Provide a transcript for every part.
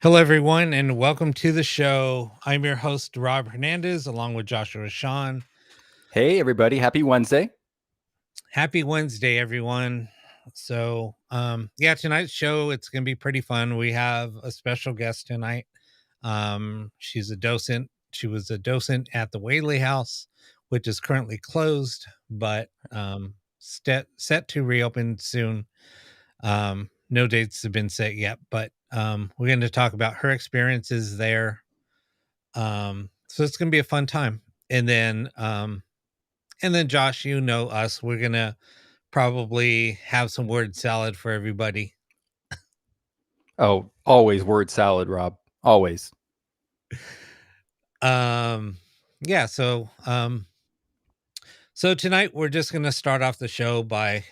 Hello, everyone, and welcome to the show. I'm your host, Rob Hernandez, along with Joshua Sean. Hey, everybody. Happy Wednesday. Happy Wednesday, everyone. So, tonight's show, it's going to be pretty fun. We have a special guest tonight. She's a docent. She was a docent at the Whaley House, which is currently closed, but set to reopen soon. No dates have been set yet, but we're going to talk about her experiences there. So it's gonna be a fun time. And then Josh, you know us. We're gonna probably have some word salad for everybody. Oh, always word salad, Rob. Always. Um, yeah, so tonight we're just gonna start off the show by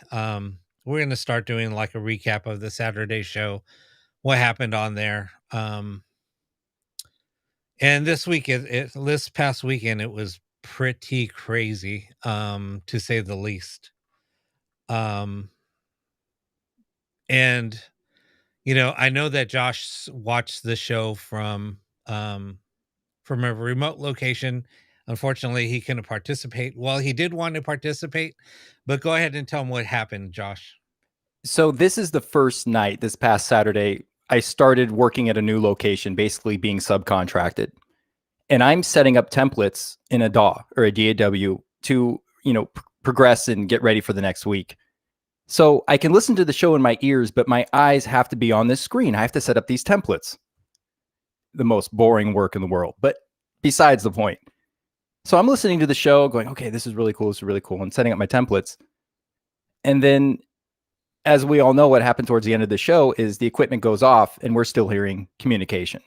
we're gonna start doing like a recap of the Saturday show, what happened on there. And this past weekend it was pretty crazy, to say the least. Um and I know that Josh watched the show from a remote location. Unfortunately, he couldn't participate. Well, he did want to participate, but go ahead and tell him what happened, Josh. So, this is the first night this past Saturday. I started working at a new location, basically being subcontracted. And I'm setting up templates in a DAW or a DAW to, progress and get ready for the next week. So, I can listen to the show in my ears, but my eyes have to be on this screen. I have to set up these templates. The most boring work in the world, but besides the point. So I'm listening to the show going, okay, this is really cool. This is really cool. And setting up my templates. And then, as we all know, what happened towards the end of the show is the equipment goes off and we're still hearing communication,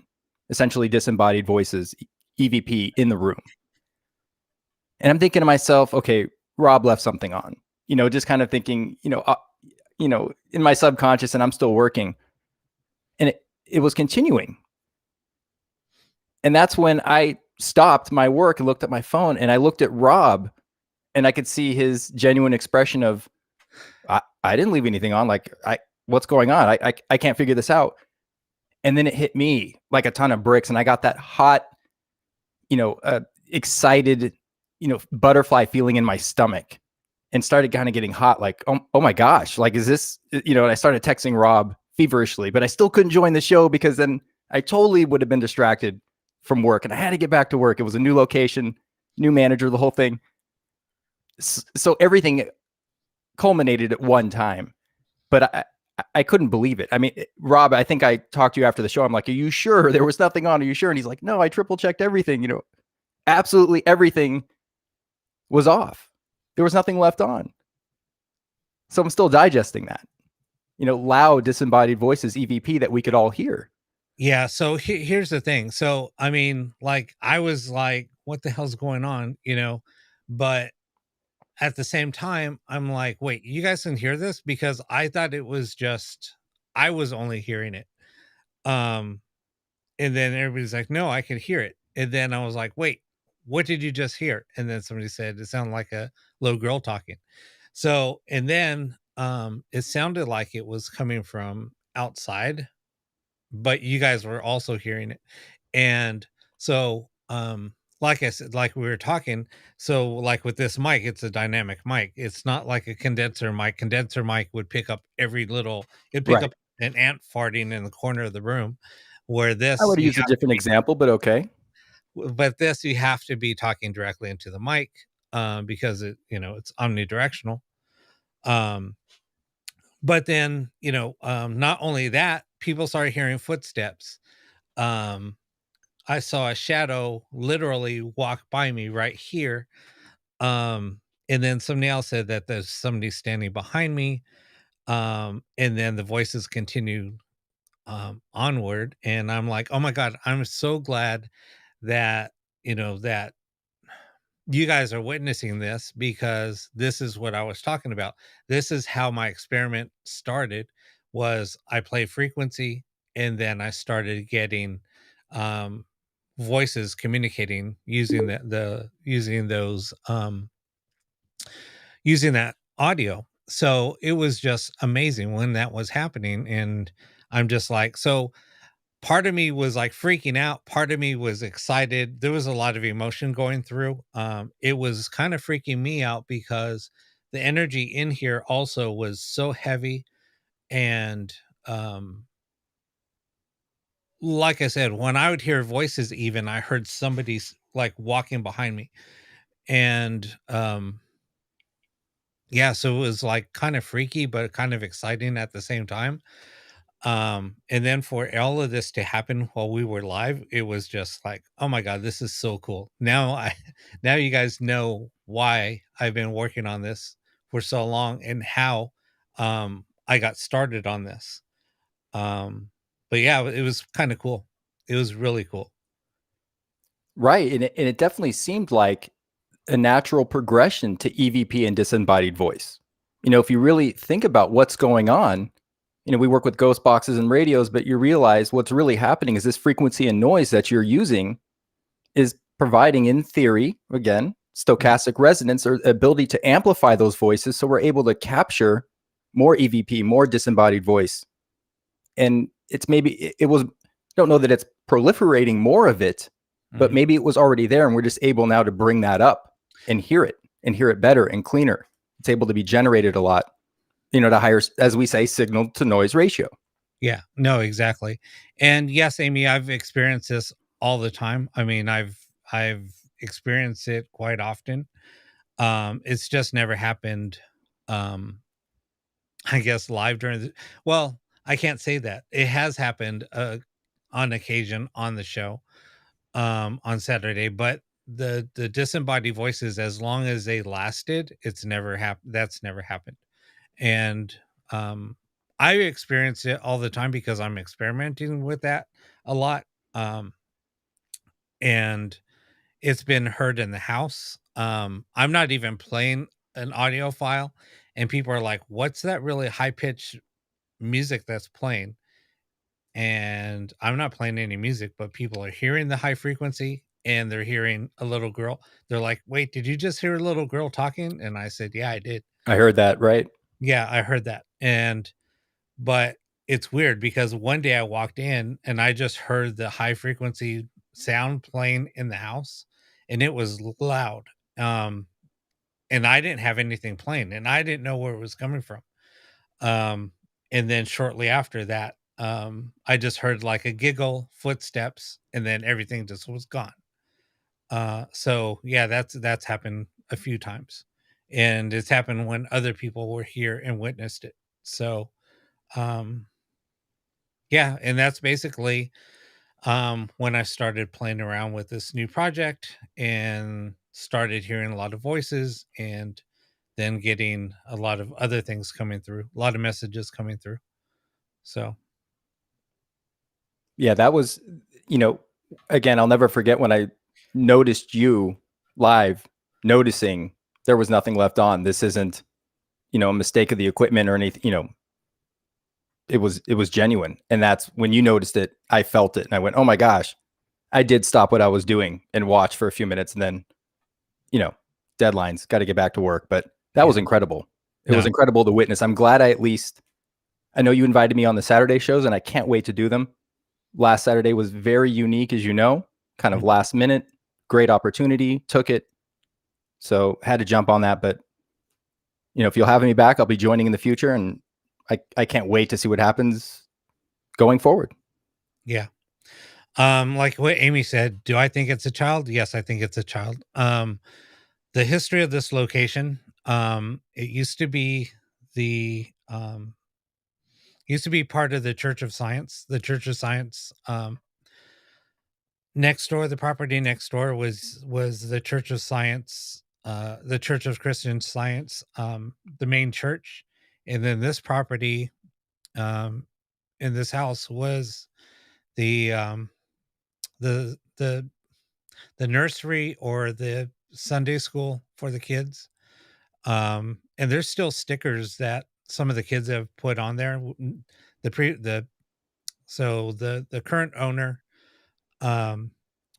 essentially disembodied voices, EVP in the room. And I'm thinking to myself, okay, Rob left something on, just kind of thinking, in my subconscious, and I'm still working. And it was continuing. And that's when I stopped my work and looked at my phone, and I looked at Rob, and I could see his genuine expression of, I didn't leave anything on. Like, what's going on? I can't figure this out. And then it hit me like a ton of bricks, and I got that hot, excited, butterfly feeling in my stomach, and started kind of getting hot. Like, oh my gosh, like, is this, and I started texting Rob feverishly, but I still couldn't join the show because then I totally would have been distracted from work, and I had to get back to work. It was a new location, new manager, the whole thing. So everything culminated at one time, but I couldn't believe it. I mean, Rob, I think I talked to you after the show. I'm like, are you sure there was nothing on? Are you sure? And he's like, no, I triple checked everything. Absolutely everything was off. There was nothing left on. So I'm still digesting that, loud disembodied voices, EVP, that we could all hear. Yeah, so here's the thing. So, I mean, like, I was like, what the hell's going on? But at the same time, I'm like, wait, you guys can hear this? Because I thought it was just, I was only hearing it. Um, and then everybody's like, no, I can hear it. And then I was like, wait, what did you just hear? And then somebody said it sounded like a little girl talking. So, and then it sounded like it was coming from outside, but you guys were also hearing it. And so, like I said, like we were talking, so like with this mic, it's a dynamic mic. It's not like a condenser mic. Condenser mic would pick up it'd pick Right. up an ant farting in the corner of the room. Where I this, would use a different example, but okay. but this, you have to be talking directly into the mic, because it's omnidirectional. Um, but then, not only that, people started hearing footsteps. Um, I saw a shadow literally walk by me right here. And then somebody else said that there's somebody standing behind me. And then the voices continued onward. And I'm like, oh my God, I'm so glad that, that you guys are witnessing this, because this is what I was talking about. This is how my experiment started. Was I play frequency, and then I started getting um voices communicating using using that audio. So it was just amazing when that was happening. And I'm just like, so part of me was like freaking out, part of me was excited. There was a lot of emotion going through. It was kind of freaking me out because the energy in here also was so heavy. And like I said, when I would hear voices, even I heard somebody's like walking behind me. And yeah, so it was like kind of freaky, but kind of exciting at the same time. And then for all of this to happen while we were live, it was just like, oh my God, this is so cool. Now I now you guys know why I've been working on this for so long and how I got started on this. Um, but yeah, it was kind of cool. It was really cool. Right. And it definitely seemed like a natural progression to EVP and disembodied voice. If you really think about what's going on, we work with ghost boxes and radios, but you realize what's really happening is this frequency and noise that you're using is providing, in theory, again, stochastic resonance or ability to amplify those voices. So we're able to capture more EVP, more disembodied voice. And it's maybe it was, I don't know that it's proliferating more of it, but maybe it was already there and we're just able now to bring that up and hear it better and cleaner. It's able to be generated a lot, to higher, as we say, signal to noise ratio. Yeah, no, exactly. And yes, Amy, I've experienced this all the time. I mean, I've experienced it quite often. It's just never happened. Um, I guess live during the, well, I can't say that. It has happened on occasion on the show on Saturday, but the disembodied voices, as long as they lasted, it's never happened. That's never happened. And um I experience it all the time because I'm experimenting with that a lot. Um and it's been heard in the house. I'm not even playing an audio file and people are like, "What's that really high pitched music that's playing?" And I'm not playing any music, but people are hearing the high frequency and they're hearing a little girl. They're like, "Wait, did you just hear a little girl talking?" And I said, "Yeah, I did." I heard that, right? Yeah, I heard that. But it's weird because one day I walked in and I just heard the high frequency sound playing in the house and it was loud. Um, and I didn't have anything playing and I didn't know where it was coming from. Um, and then shortly after that, I just heard like a giggle, footsteps, and then everything just was gone. So yeah, that's happened a few times. And it's happened when other people were here and witnessed it. So um yeah, and that's basically when I started playing around with this new project and started hearing a lot of voices and then getting a lot of other things coming through, a lot of messages coming through. So, Yeah, that was, again, I'll never forget when I noticed you live, noticing there was nothing left on. This isn't, a mistake of the equipment or anything, it was genuine. And that's when you noticed it, I felt it. And I went, oh my gosh, I did stop what I was doing and watch for a few minutes. And then, you know, deadlines, got to get back to work. But that was yeah. incredible. It was No. incredible to witness. I'm glad I know you invited me on the Saturday shows and I can't wait to do them. Last Saturday was very unique, as you know, kind of Mhm. last minute, great opportunity, took it. So had to jump on that. But, if you'll have me back, I'll be joining in the future. And I can't wait to see what happens going forward. Yeah. Like what Amy said, do I think it's a child? Yes, I think it's a child. The history of this location, it the used to be part of the Church of Science. The Church of Science, next door, the property next door was the Church of Science, the Church of Christian Science, the main church. And then this property, um, in this house was the the the the nursery or the Sunday school for the kids. And there's still stickers that some of the kids have put on there. The pre the so the current owner, um,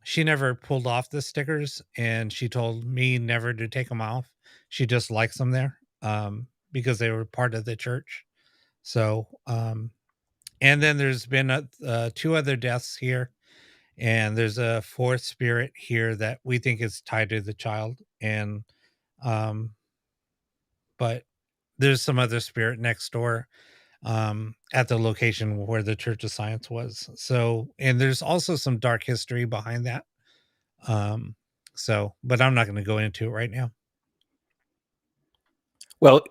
she never pulled off the stickers, and she told me never to take them off. She just likes them there, because they were part of the church. So And then there's been 2 other deaths here, and there's a 4th spirit here that we think is tied to the child. And um, but there's some other spirit next door at the location where the Church of Science was. So, and there's also some dark history behind that. So, but I'm not going to go into it right now. Well,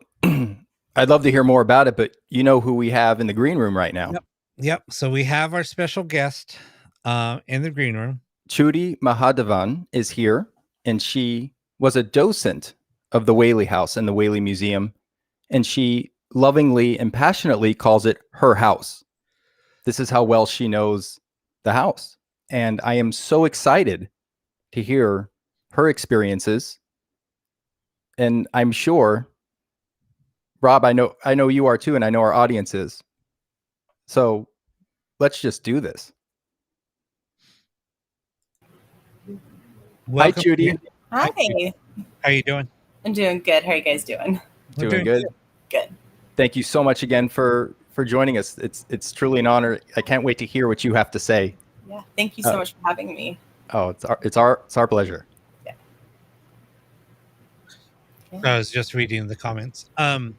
I'd love to hear more about it, but you know who we have in the green room right now. Yep. So we have our special guest in the green room. Chubby Mahadevan is here, and she was a docent of the Whaley House and the Whaley Museum, and she lovingly and passionately calls it her house. This is how well she knows the house. And I am so excited to hear her experiences. And I'm sure, Rob, I know you are too, and I know our audience is. So let's just do this. Welcome. Hi, Judy. Hi. How you doing? I'm doing good. How are you guys doing? Doing good. Good. Thank you so much again for joining us. It's truly an honor. I can't wait to hear what you have to say. Yeah. Thank you so much for having me. Oh, it's our pleasure. Yeah. I was just reading the comments. So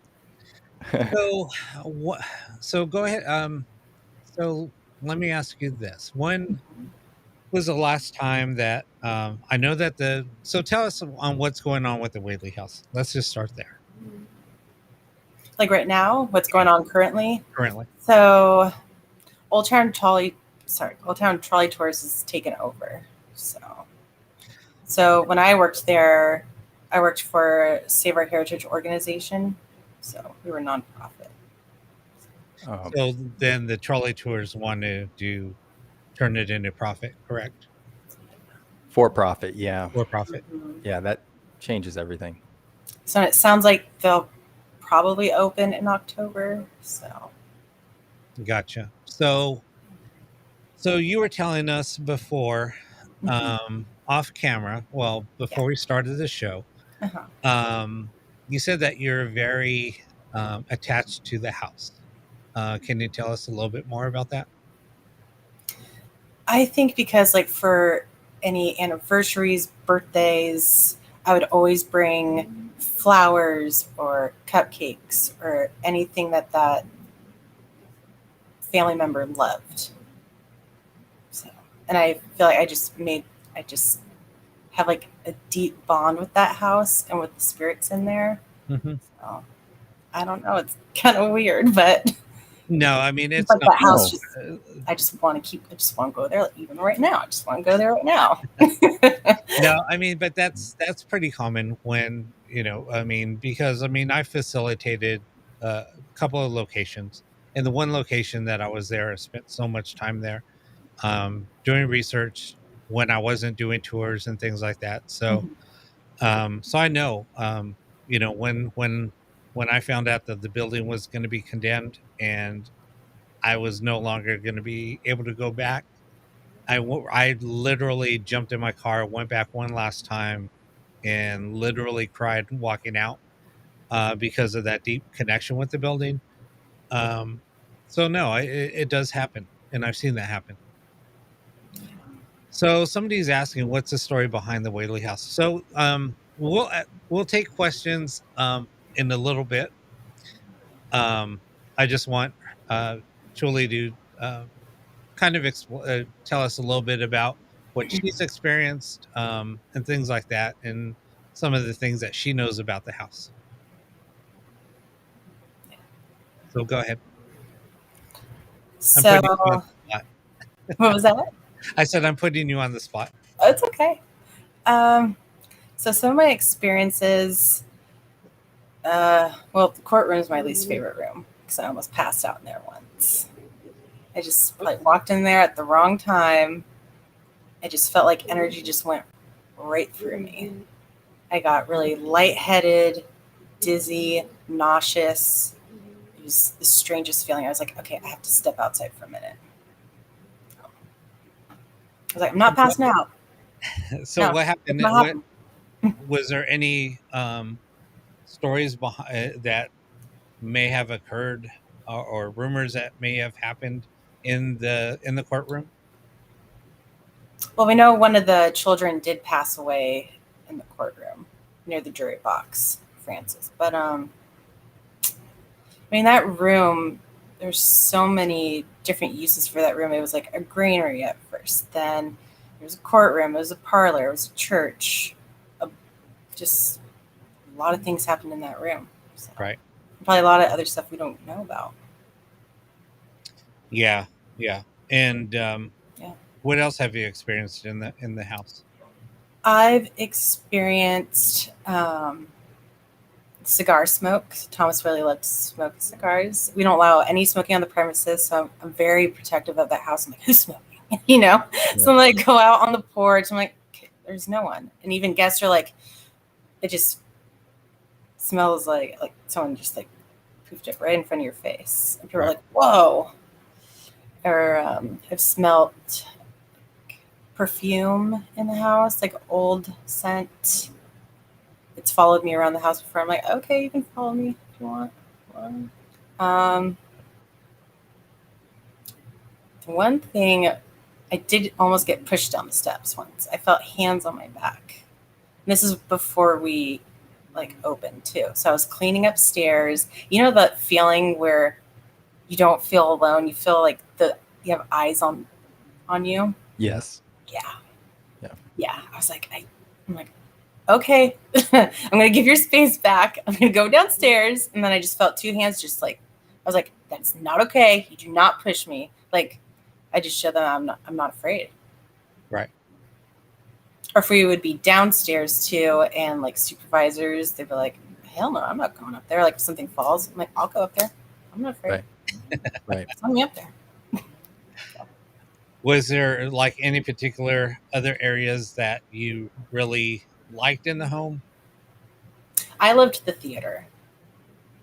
go ahead. So let me ask you this: when was the last time that I know that so tell us on what's going on with the Whaley House. Let's just start there. Like right now, what's going on currently? Currently. So Old Town Trolley Tours is taken over. So when I worked there, I worked for Save Our Heritage organization. So we were nonprofit. So then the trolley tours want to turn it into profit, correct? For profit, yeah. For profit. Yeah, that changes everything. So it sounds like they'll probably open in October. So Gotcha. So you were telling us before, off camera, well, before we started the show, you said that you're very attached to the house. Can you tell us a little bit more about that? I think because like for any anniversaries, birthdays, I would always bring flowers or cupcakes or anything that family member loved. So, and I feel like I just have like a deep bond with that house and with the spirits in there. Mm-hmm. So, I don't know. It's kind of weird, but no, I mean it's like not, that house. I just want to go there. Even right now, I just want to go there right now. No, I mean, but that's pretty common when I mean, because I facilitated a couple of locations, and the one location that I was there, I spent so much time there, doing research when I wasn't doing tours and things like that. So, so I know, when I found out that the building was going to be condemned and I was no longer going to be able to go back, I literally jumped in my car, went back one last time, and literally cried walking out because of that deep connection with the building. So no, it does happen, and I've seen that happen. So somebody's asking, what's the story behind the Whaley House? So we'll take questions in a little bit. I just want Julie to kind of tell us a little bit about what she's experienced and things like that, and some of the things that she knows about the house. So go ahead. So what was that? I said I'm putting you on the spot. Oh, it's okay. So some of my experiences, well, the courtroom is my least favorite room because I almost passed out in there once. I just walked in there at the wrong time. I just felt like energy just went right through me. I got really lightheaded, dizzy, nauseous. It was the strangest feeling. I was like, okay, I have to step outside for a minute. I was like, I'm not passing out. So what happened? Was there any stories behind that may have occurred or rumors that may have happened in the courtroom? Well, we know one of the children did pass away in the courtroom near the jury box, Francis. But I mean, that room, there's so many different uses for that room. It was like a granary at first. Then there was a courtroom. It was a parlor. It was a church. Just a lot of things happened in that room. So, Right. Probably a lot of other stuff we don't know about. Yeah. And what else have you experienced in the house? I've experienced cigar smoke. Thomas really loved to smoke cigars. We don't allow any smoking on the premises, so I'm very protective of that house. I'm like, who's smoking? Right. So I'm like, go out on the porch. I'm like, okay, there's no one. And even guests are like, it just smells like someone just like poofed it right in front of your face. And people are like, whoa. Or I've smelt perfume in the house, like old scent. It's followed me around the house before. I'm like, okay, you can follow me if you want. One thing, I did almost get pushed down the steps once. I felt hands on my back. And this is before we opened too. So I was cleaning upstairs. You know that feeling where you don't feel alone. You feel like you have eyes on you. Yes. Yeah. I was like, I'm like, okay, I'm going to give your space back. I'm going to go downstairs. And then I just felt two hands I was like, that's not okay. You do not push me. Like, I just showed them I'm not afraid. Right. Or if we would be downstairs too, and like supervisors, they'd be like, hell no, I'm not going up there. Like if something falls, I'm like, I'll go up there. I'm not afraid. Right. Let me up there. Was there like any particular other areas that you really liked in the home? I loved the theater.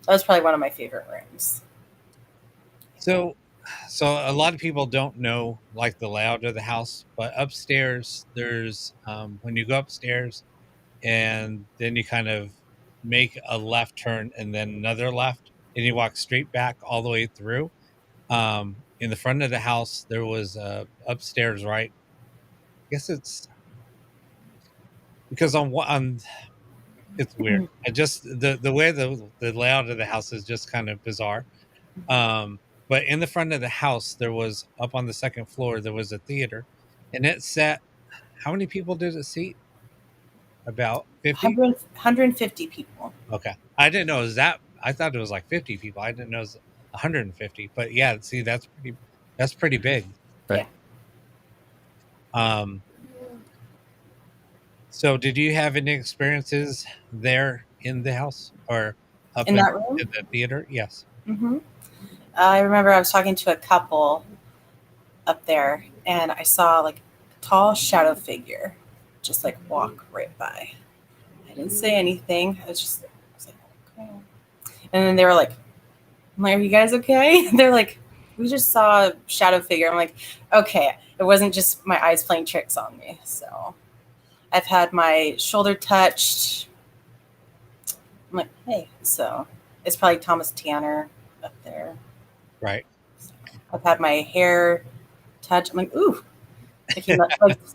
That was probably one of my favorite rooms. So a lot of people don't know like the layout of the house, but upstairs there's when you go upstairs and then you kind of make a left turn and then another left and you walk straight back all the way through. In the front of the house there was upstairs, right? I guess it's because on it's weird. I just the way the layout of the house is just kind of bizarre. But in the front of the house, there was up on the second floor, there was a theater, and it sat. How many people did it seat? About 50? 150 people. Okay, I didn't know it was that. I thought it was like 50 people. I didn't know it was 150. But yeah, see, that's pretty big. Right. Yeah. So, did you have any experiences there in the house or up in that room? In the theater? Yes. Mm-hmm. I remember I was talking to a couple up there, and I saw like a tall shadow figure just like walk right by. I didn't say anything. I was like, okay. And then they were like, I'm like, are you guys okay? They're like, we just saw a shadow figure. I'm like, okay. It wasn't just my eyes playing tricks on me. So I've had my shoulder touched. I'm like, hey. So it's probably Thomas Tanner up there. Right. So I've had my hair touched. I'm like, ooh. Like he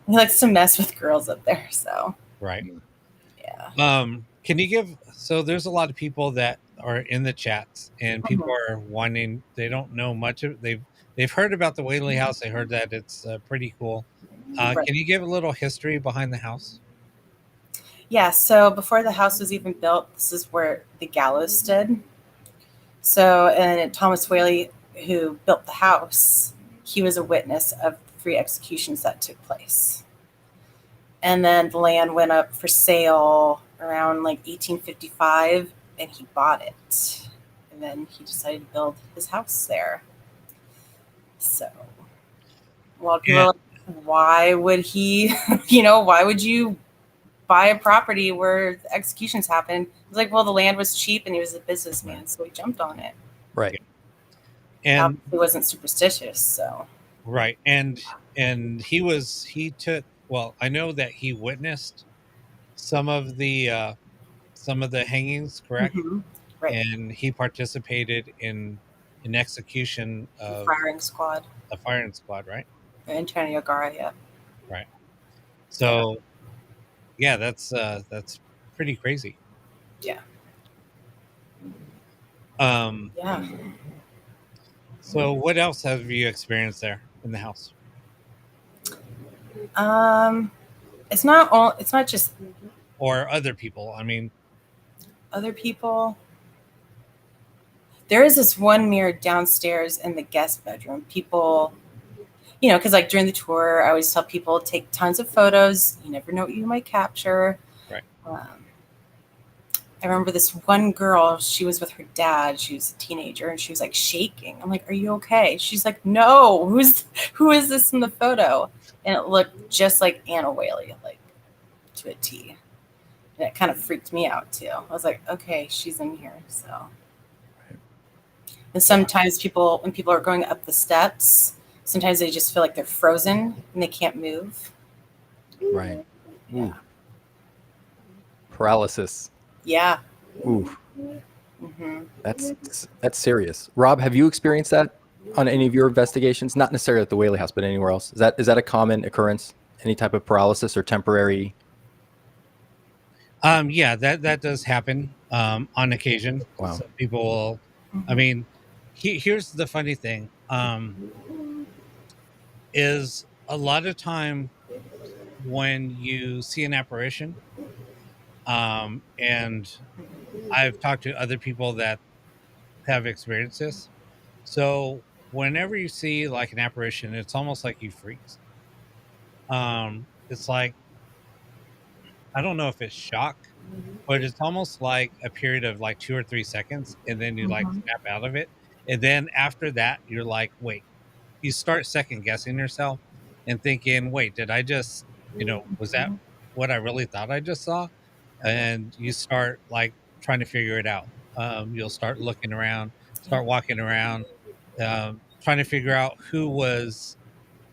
likes to mess with girls up there. So right. Yeah. Can you give? So there's a lot of people that are in the chats, and people are wanting. They don't know much of. They've heard about the Whaley house. They heard that it's pretty cool. Right. Can you give a little history behind the house? Yeah. So before the house was even built, this is where the gallows stood. So, and Thomas Whaley, who built the house, he was a witness of 3 executions that took place. And then the land went up for sale around like 1855, and he bought it. And then he decided to build his house there. So a lot of people are like, why would he, why would you buy a property where the executions happened? It's like, well, the land was cheap and he was a businessman, so he jumped on it. Right. And he wasn't superstitious, so. Right. And he took, well, I know that he witnessed some of the hangings, correct? Mm-hmm. Right. And he participated in an execution of Firing squad. a firing squad, right? Antonio Gara, yeah. Right. So, yeah, that's pretty crazy. Yeah. Yeah. So, what else have you experienced there in the house? It's not just or other people. I mean, other people. There is this one mirror downstairs in the guest bedroom. People, because like during the tour, I always tell people take tons of photos. You never know what you might capture. Right. I remember this one girl, she was with her dad. She was a teenager and she was like shaking. I'm like, are you okay? She's like, no, who is this in the photo? And it looked just like Anna Whaley, like to a T. And it kind of freaked me out too. I was like, okay, she's in here. So, and sometimes when people are going up the steps, sometimes they just feel like they're frozen and they can't move. Right. Yeah. Paralysis. Yeah. Ooh. Mm-hmm. That's serious. Rob, have you experienced that on any of your investigations? Not necessarily at the Whaley House, but anywhere else. Is that a common occurrence? Any type of paralysis or temporary? Yeah, that does happen on occasion. Wow. Some people will. I mean, here's the funny thing. Is a lot of time when you see an apparition, and I've talked to other people that have experienced this. So whenever you see like an apparition, it's almost like you freeze. It's like, I don't know if it's shock, but it's almost like a period of like 2 or 3 seconds, and then you like snap out of it. And then after that, you're like, wait, you start second guessing yourself and thinking, wait, did I just, was that what I really thought I just saw? And you start like trying to figure it out. You'll start looking around, start walking around, trying to figure out who was,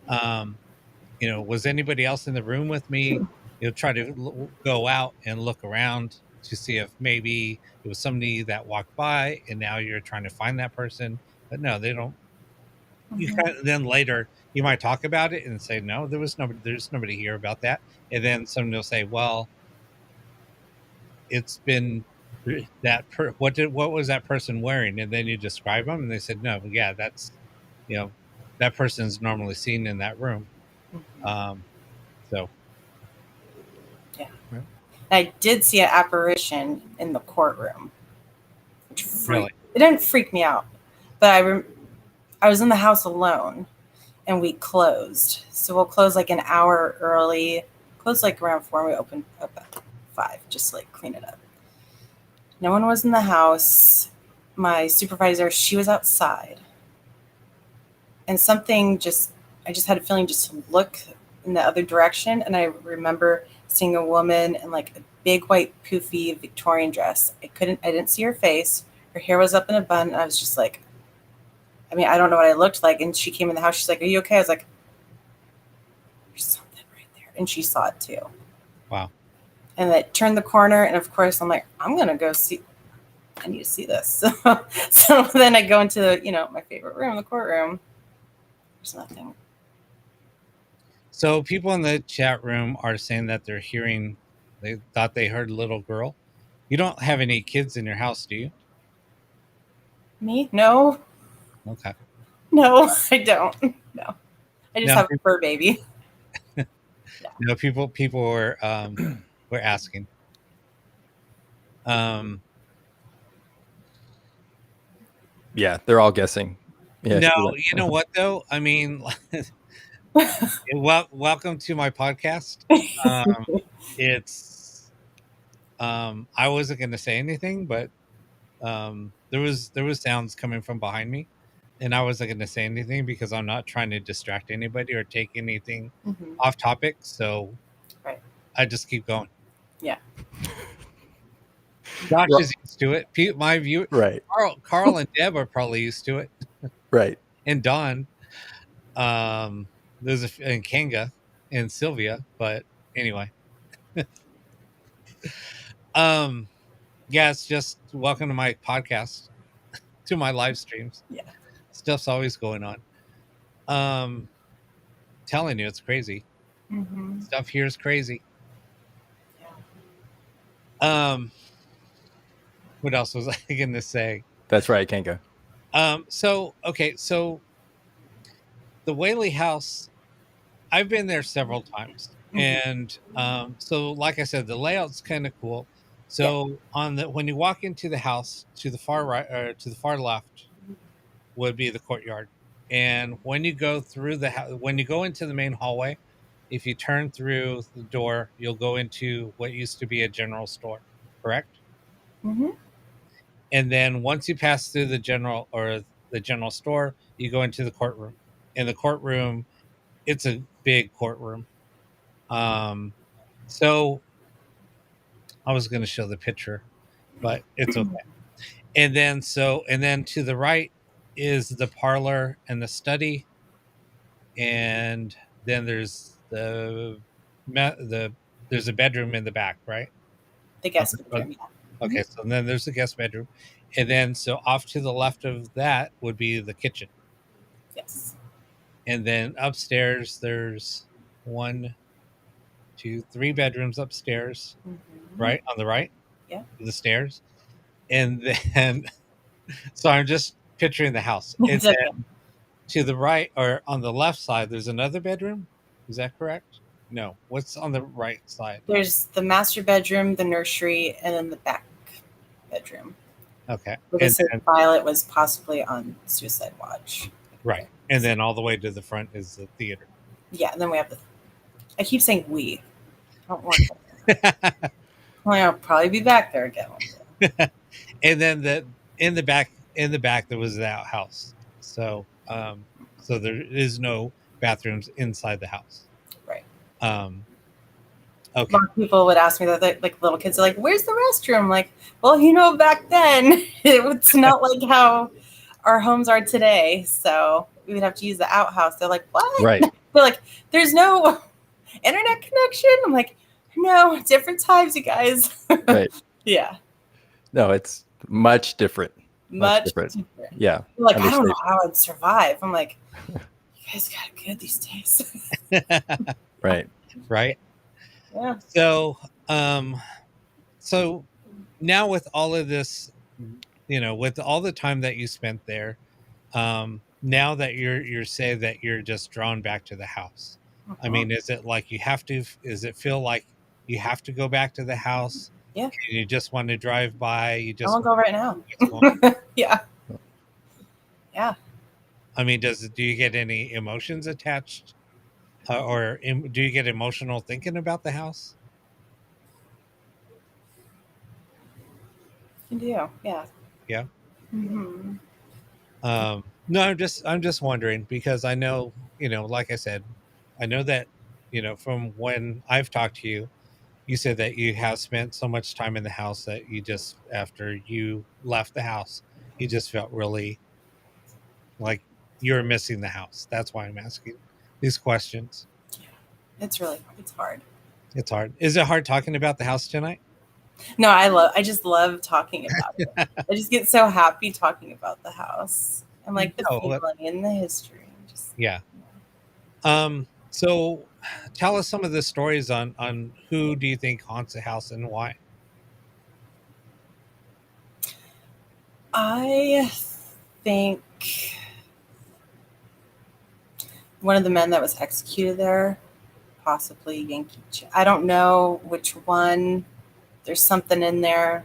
was anybody else in the room with me? You'll try to go out and look around to see if maybe it was somebody that walked by and now you're trying to find that person. But no, they don't. You kind of, then later you might talk about it and say, no, there's nobody here about that. And then someone will say, well, it's been what was that person wearing? And then you describe them and they said, no, yeah, that's, that person's normally seen in that room. So yeah, I did see an apparition in the courtroom. Which really, it didn't freak me out, but I was in the house alone, and we closed. So we'll close like an hour early. Close like around 4. And we open up at 5, just like clean it up. No one was in the house. My supervisor, she was outside, and I just had a feeling just to look in the other direction. And I remember seeing a woman in like a big white poofy Victorian dress. I didn't see her face. Her hair was up in a bun. And I was just like, I don't know what I looked like. And she came in the house. She's like, are you okay? I was like, there's something right there. And she saw it too. Wow. And I turned the corner. And of course I'm like, I'm going to go see, I need to see this. So then I go into, my favorite room, the courtroom. There's nothing. So people in the chat room are saying that they thought they heard a little girl. You don't have any kids in your house, do you? Me? No. Okay. No, I don't. No. I just have a fur baby. No, people were asking. Yeah, they're all guessing. Yeah. No, you know what though? I mean, welcome to my podcast. It's I wasn't going to say anything, but there was sounds coming from behind me, and I wasn't going to say anything because I'm not trying to distract anybody or take anything off topic. So I just keep going. Yeah. Josh is used to it. My view, right? Carl and Deb are probably used to it, right? And Don, there's and Kanga and Sylvia, but anyway. Yeah, it's just welcome to my podcast, to my live streams. Yeah. Stuff's always going on. Telling you, it's crazy. Mm-hmm. Stuff here is crazy. Yeah. What else was I going to say? That's right, Kenka. So the Whaley house, I've been there several times. And so like I said, the layout's kind of cool. So when you walk into the house, to the far right or to the far left would be the courtyard. And when you go through when you go into the main hallway, if you turn through the door, you'll go into what used to be a general store, correct? Mm-hmm. And then once you pass through the general store, you go into the courtroom. In the courtroom, it's a big courtroom. So I was going to show the picture, but it's okay. And then to the right is the parlor and the study, and then there's there's a bedroom in the back, right? The guest bedroom. Yeah. Okay, so then there's the guest bedroom, and then so off to the left of that would be the kitchen. Yes. And then upstairs there's 1, 2, 3 bedrooms upstairs, right on the right. Yeah. The stairs, and then so I'm just picturing the house. And It's okay. then to the right or on the left side, there's another bedroom. Is that correct? No. What's on the right side? There's the master bedroom, the nursery, and then the back bedroom. Okay. Violet was possibly on suicide watch. Right. And then all the way to the front is the theater. Yeah, and then we have I keep saying we. I don't want that. Well, I'll probably be back there again. And then in the back there was the outhouse. So so there is no bathrooms inside the house. Right. Okay. A lot of people would ask me that, like little kids are like, "Where's the restroom?" Like, well, back then it's not like how our homes are today. So we would have to use the outhouse. They're like, "What?" Right. They're like, "There's no internet connection." I'm like, "No, different times, you guys." Right. Yeah. No, it's much different. Much different. Yeah. They're like, I don't know how I'd survive. I'm like, you guys got it good these days. Right. Right. Yeah. So so now with all of this, with all the time that you spent there, now that you're saying that you're just drawn back to the house. I mean, is it like does it feel like you have to go back to the house? Yeah. You just want to drive by? You just want to go right now. Yeah. Yeah. I mean, do you get any emotions attached? Or do you get emotional thinking about the house? You do, yeah. Yeah. Mm-hmm. No, I'm just wondering because I know, like I said, I know that, from when I've talked to you, you said that you have spent so much time in the house that you just, after you left the house, you just felt really like you're missing the house. That's why I'm asking these questions. Yeah. It's hard. It's hard. Is it hard talking about the house tonight? No, I just love talking about it. I just get so happy talking about the house and like the feeling and the history. Yeah. So tell us some of the stories on who do you think haunts the house and why? I think one of the men that was executed there, possibly Yankee Jim. I don't know which one. There's something in there.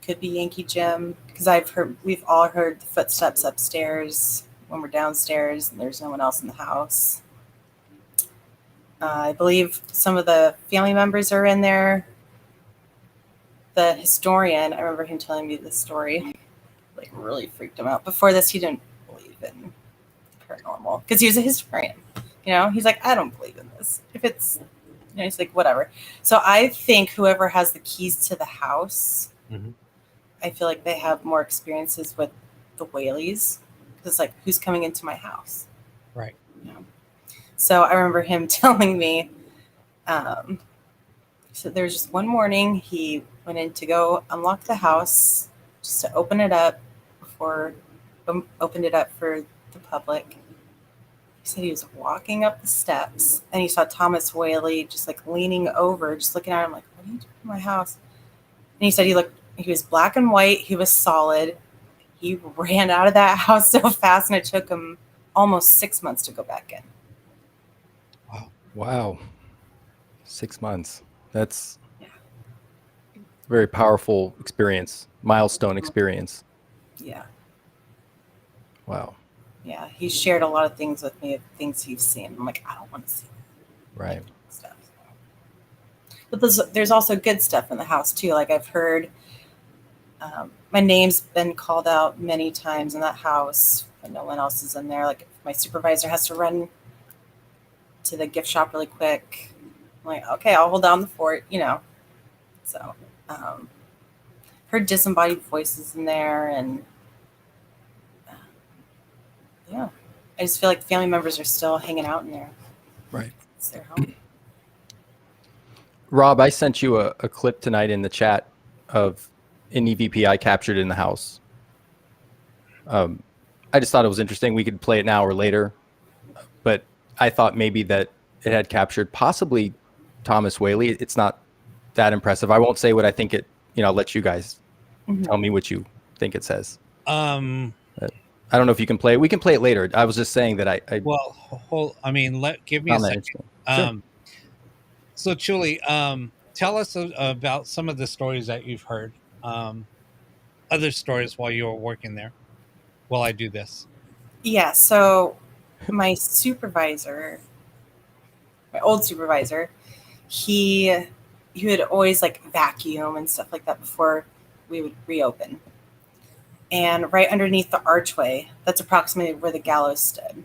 Could be Yankee Jim because we've all heard the footsteps upstairs when we're downstairs and there's no one else in the house. I believe some of the family members are in there. The historian, I remember him telling me this story, like really freaked him out. Before this, he didn't believe in paranormal because he was a historian. He's like, I don't believe in this. If it's, he's like, whatever. So I think whoever has the keys to the house, I feel like they have more experiences with the whaleys. Because it's like, who's coming into my house? Right. So I remember him telling me, so there was just one morning he went in to go unlock the house just to open it up before opened it up for the public. He said he was walking up the steps and he saw Thomas Whaley just like leaning over, just looking at him like, what are you doing in my house? And he said he was black and white. He was solid. He ran out of that house so fast, and it took him almost 6 months to go back in. Wow. 6 months. That's a very powerful experience, milestone experience. Yeah. Wow. Yeah. He shared a lot of things with me, of things he's seen. I'm like, I don't want to see right stuff. But there's also good stuff in the house too. Like I've heard my name's been called out many times in that house, but no one else is in there. Like if my supervisor has to run to the gift shop really quick, I'm like, okay, I'll hold down the fort, So heard disembodied voices in there, and yeah, I just feel like the family members are still hanging out in there. Right. It's their home. Rob, I sent you a clip tonight in the chat of an EVP I captured in the house. I just thought it was interesting. We could play it now or later, but I thought maybe that it had captured possibly Thomas Whaley. It's not that impressive. I won't say what I think it, I'll let you guys tell me what you think it says. I don't know if you can play it. We can play it later. I was just saying that give me a second. Sure. So Julie, tell us about some of the stories that you've heard, other stories while you were working there, while I do this. Yeah. So my old supervisor, he would always like vacuum and stuff like that before we would reopen. And right underneath the archway, that's approximately where the gallows stood.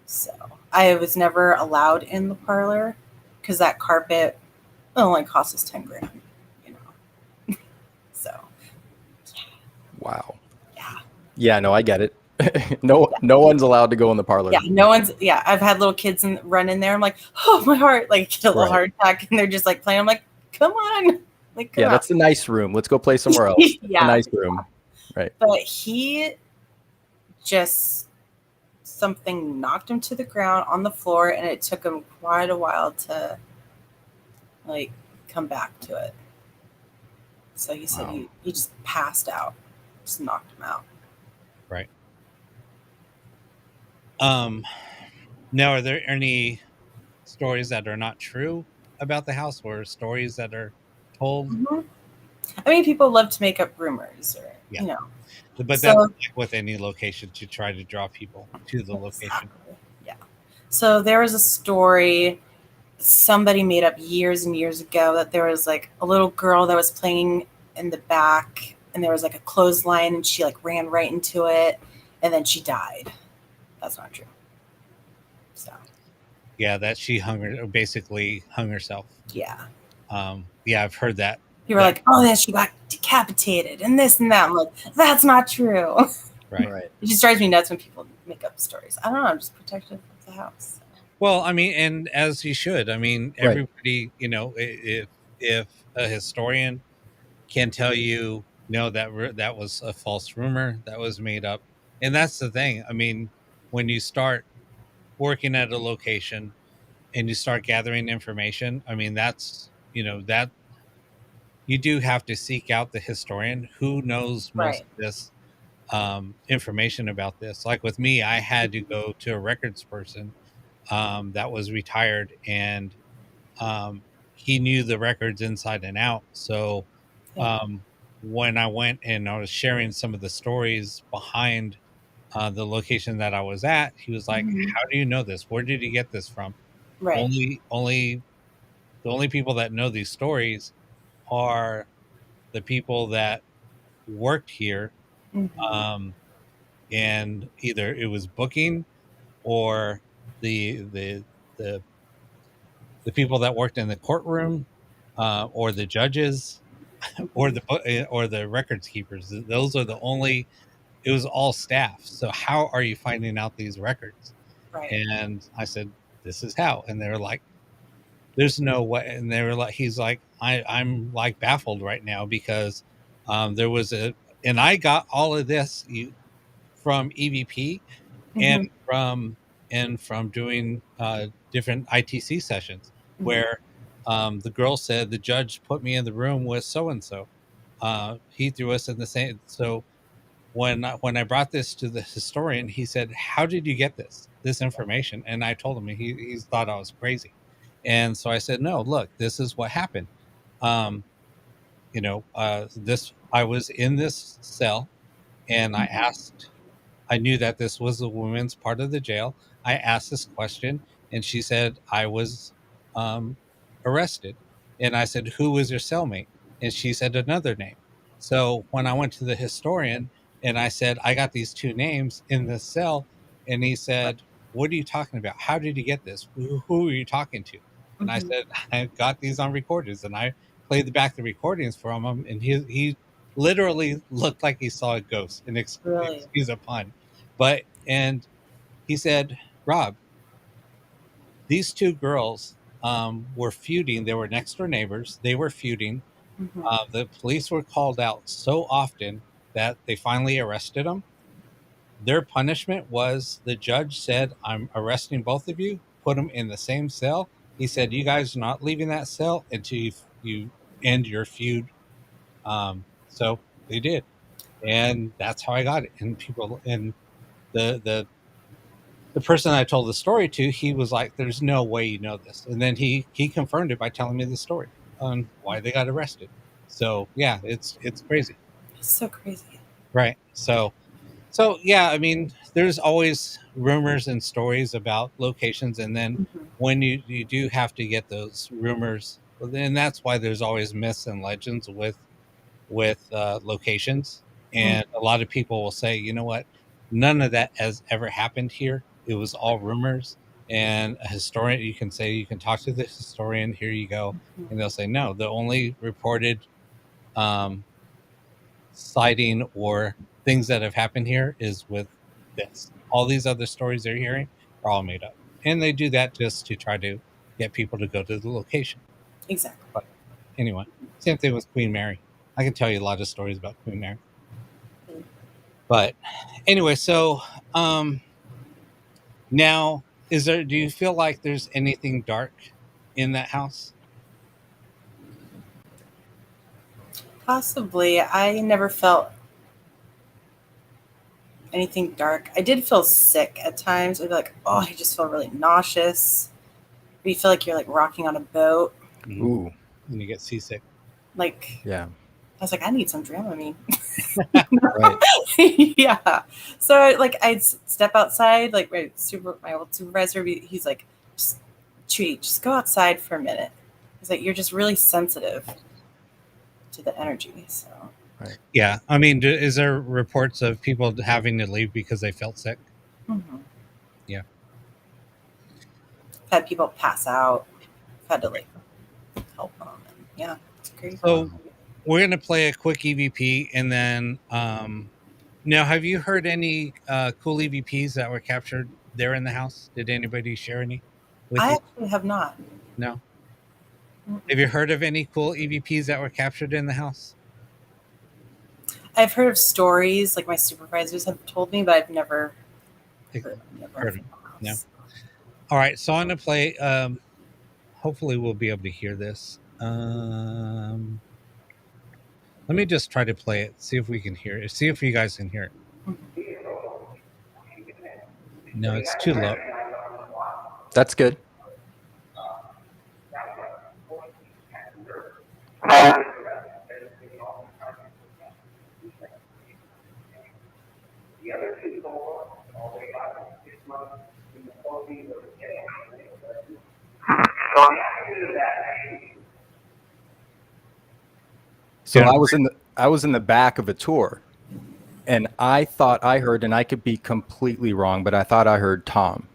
So I was never allowed in the parlor because that carpet only cost us $10,000, So. Yeah. Wow. Yeah. Yeah, no, I get it. No one's allowed to go in the parlor. Yeah, I've had little kids run in there. I'm like, oh, my heart, like get a little heart attack, and they're just like playing. I'm like, come on, like come on. That's a nice room. Let's go play somewhere else. Yeah, a nice room, right? But he just something knocked him to the ground on the floor, and it took him quite a while to like come back to it. So he said he just passed out, just knocked him out. Right. Now, are there any stories that are not true about the house, or stories that are told? Mm-hmm. I mean, people love to make up rumors, or but that's like with any location, to try to draw people to the location. Yeah. So there was a story somebody made up years and years ago that there was like a little girl that was playing in the back, and there was like a clothesline, and she like ran right into it, and then she died. That's not true. So. Yeah, that she basically hung herself. Yeah. Yeah, I've heard that. You were like, oh, then she got decapitated and this and that. I'm like, that's not true. Right. It just drives me nuts when people make up stories. I don't know. I'm just protective of the house. Well, I mean, and as you should. I mean, everybody, if a historian can tell you, no, that was a false rumor, that was made up. And that's the thing. I mean, when you start working at a location and you start gathering information, I mean, that's, that you do have to seek out the historian who knows most of this information about this. Like with me, I had to go to a records person that was retired, and he knew the records inside and out. So when I went and I was sharing some of the stories behind the location that I was at, he was like, how do you know this? Where did you get this from? Right. The only people that know these stories are the people that worked here. And either it was booking, or the people that worked in the courtroom, or the judges, or the records keepers. Those are the only. It was all staff. So how are you finding out these records? Right. And I said, this is how. And they were like, there's no way. And they were like, he's like, I'm like baffled right now, because there was and I got all of this from EVP and from doing different ITC sessions where the girl said the judge put me in the room with so and so. He threw us in the same. So when I brought this to the historian, he said, "How did you get this information?" And I told him he thought I was crazy, and so I said, "No, look, this is what happened. This I was in this cell, and I knew that this was the women's part of the jail. I asked this question, and she said I was arrested. And I said, who was your cellmate? And she said another name. So when I went to the historian and I said, I got these two names in this cell, and he said, what are you talking about? How did you get this? Who are you talking to? And I said, I got these on recordings, and I played back the recordings from him, and he literally looked like he saw a ghost, and excuse a pun. And he said, Rob, these two girls were feuding. They were next door neighbors. They were feuding. The police were called out so often that they finally arrested them. Their punishment was the judge said, I'm arresting both of you, put them in the same cell. He said, you guys are not leaving that cell until you end your feud. So they did. And that's how I got it. And people, and the person I told the story to, he was like, there's no way you know this. And then he confirmed it by telling me the story on why they got arrested. So yeah, it's crazy. It's so crazy. Right. So yeah, I mean, there's always rumors and stories about locations. And then when you do have to get those rumors, and that's why there's always myths and legends with locations. And a lot of people will say, you know what, none of that has ever happened here. It was all rumors. And a historian, you can talk to the historian, here you go. And they'll say, no, the only reported sighting or things that have happened here is with this. All these other stories they're hearing are all made up. And they do that just to try to get people to go to the location. Exactly. But anyway, same thing with Queen Mary. I can tell you a lot of stories about Queen Mary. But anyway, so now do you feel like there's anything dark in that house? Possibly. I never felt anything dark. I did feel sick at times. I'd be like, oh, I just feel really nauseous. Or you feel like you're like rocking on a boat. Ooh. And you get seasick. Like, yeah. I was like, I need some Dramamine. Right. Yeah. So like I'd step outside, like my old supervisor, he's like, just go outside for a minute. He's like, you're just really sensitive to the energy. So right. Yeah. I mean, is there reports of people having to leave because they felt sick? Yeah. Had people pass out, had to like help them. And yeah, it's crazy. So we're going to play a quick EVP, and then now, have you heard any cool EVPs that were captured there in the house? Did anybody share any with you? Actually have not. No. Have you heard of any cool EVPs that were captured in the house? I've heard of stories, like my supervisors have told me, but I've never heard of them. No. All right, so I'm going to play. Hopefully, we'll be able to hear this. Let me just try to play it, see if we can hear it, see if you guys can hear it. No, it's too low. That's good. So I was in the back of a tour, and I thought I heard, and I could be completely wrong, but I thought I heard Tom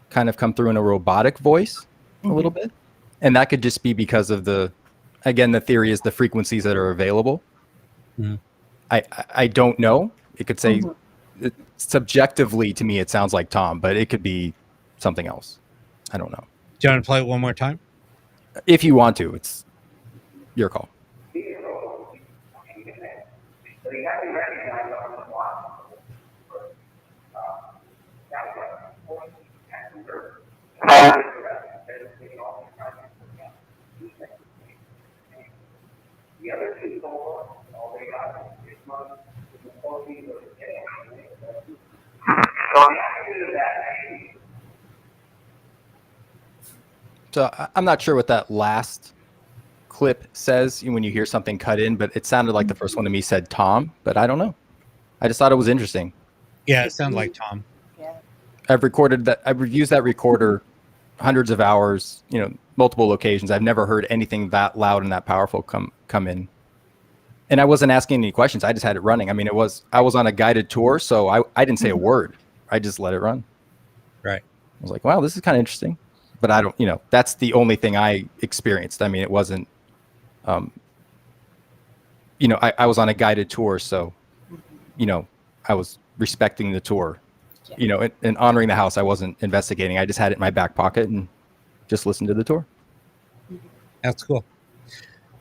kind of come through in a robotic voice a little bit. And that could just be because of the theory is the frequencies that are available. I don't know. It could say subjectively to me, it sounds like Tom, but it could be something else. I don't know. Do you want to play it one more time? If you want to, it's your call. So I'm not sure what that last clip says when you hear something cut in, but it sounded like the first one to me said Tom, but I don't know. I just thought it was interesting. Yeah, it sounded like Tom. Yeah. I've recorded that. I've used that recorder hundreds of hours, multiple locations. I've never heard anything that loud and that powerful come in. And I wasn't asking any questions. I just had it running. I mean, I was on a guided tour, so I didn't say a word. I just let it run. Right. I was like, wow, this is kind of interesting. But I don't, that's the only thing I experienced. I mean, it wasn't, I was on a guided tour, so, I was respecting the tour, and honoring the house. I wasn't investigating. I just had it in my back pocket and just listened to the tour. That's cool.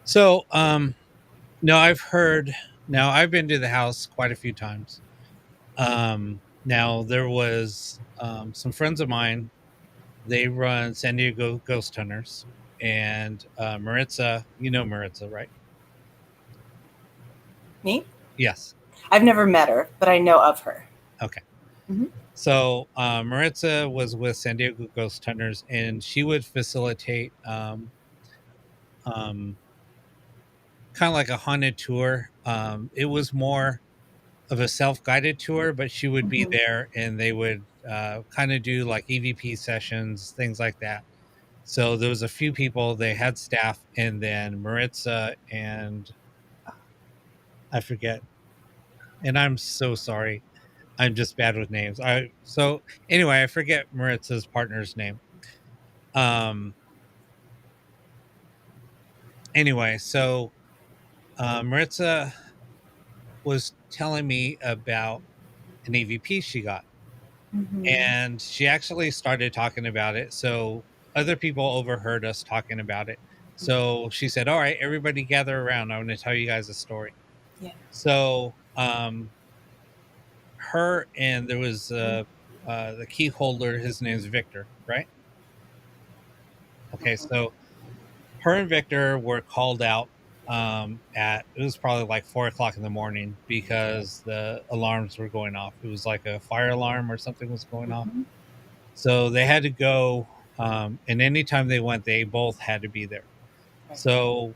So, no, I've been to the house quite a few times. Now there was some friends of mine. They run San Diego Ghost Hunters, and Maritza, Maritza, right? Me? Yes. I've never met her, but I know of her. Okay. Mm-hmm. So Maritza was with San Diego Ghost Hunters, and she would facilitate kind of like a haunted tour. It was more of a self-guided tour, but she would be there, and they would kind of do like EVP sessions, things like that. So there was a few people, they had staff, and then Maritza and I forget, and I'm so sorry, I'm just bad with names. So anyway, I forget Maritza's partner's name. Anyway, so Maritza was telling me about an EVP she got. And she actually started talking about it. So other people overheard us talking about it. So she said, all right, everybody gather around. I'm going to tell you guys a story. Yeah. So her and there was the key holder. His name's Victor, right? Okay. So her and Victor were called out it was probably like 4:00 in the morning because the alarms were going off. It was like a fire alarm or something was going off. So they had to go, and anytime they went, they both had to be there. Right. So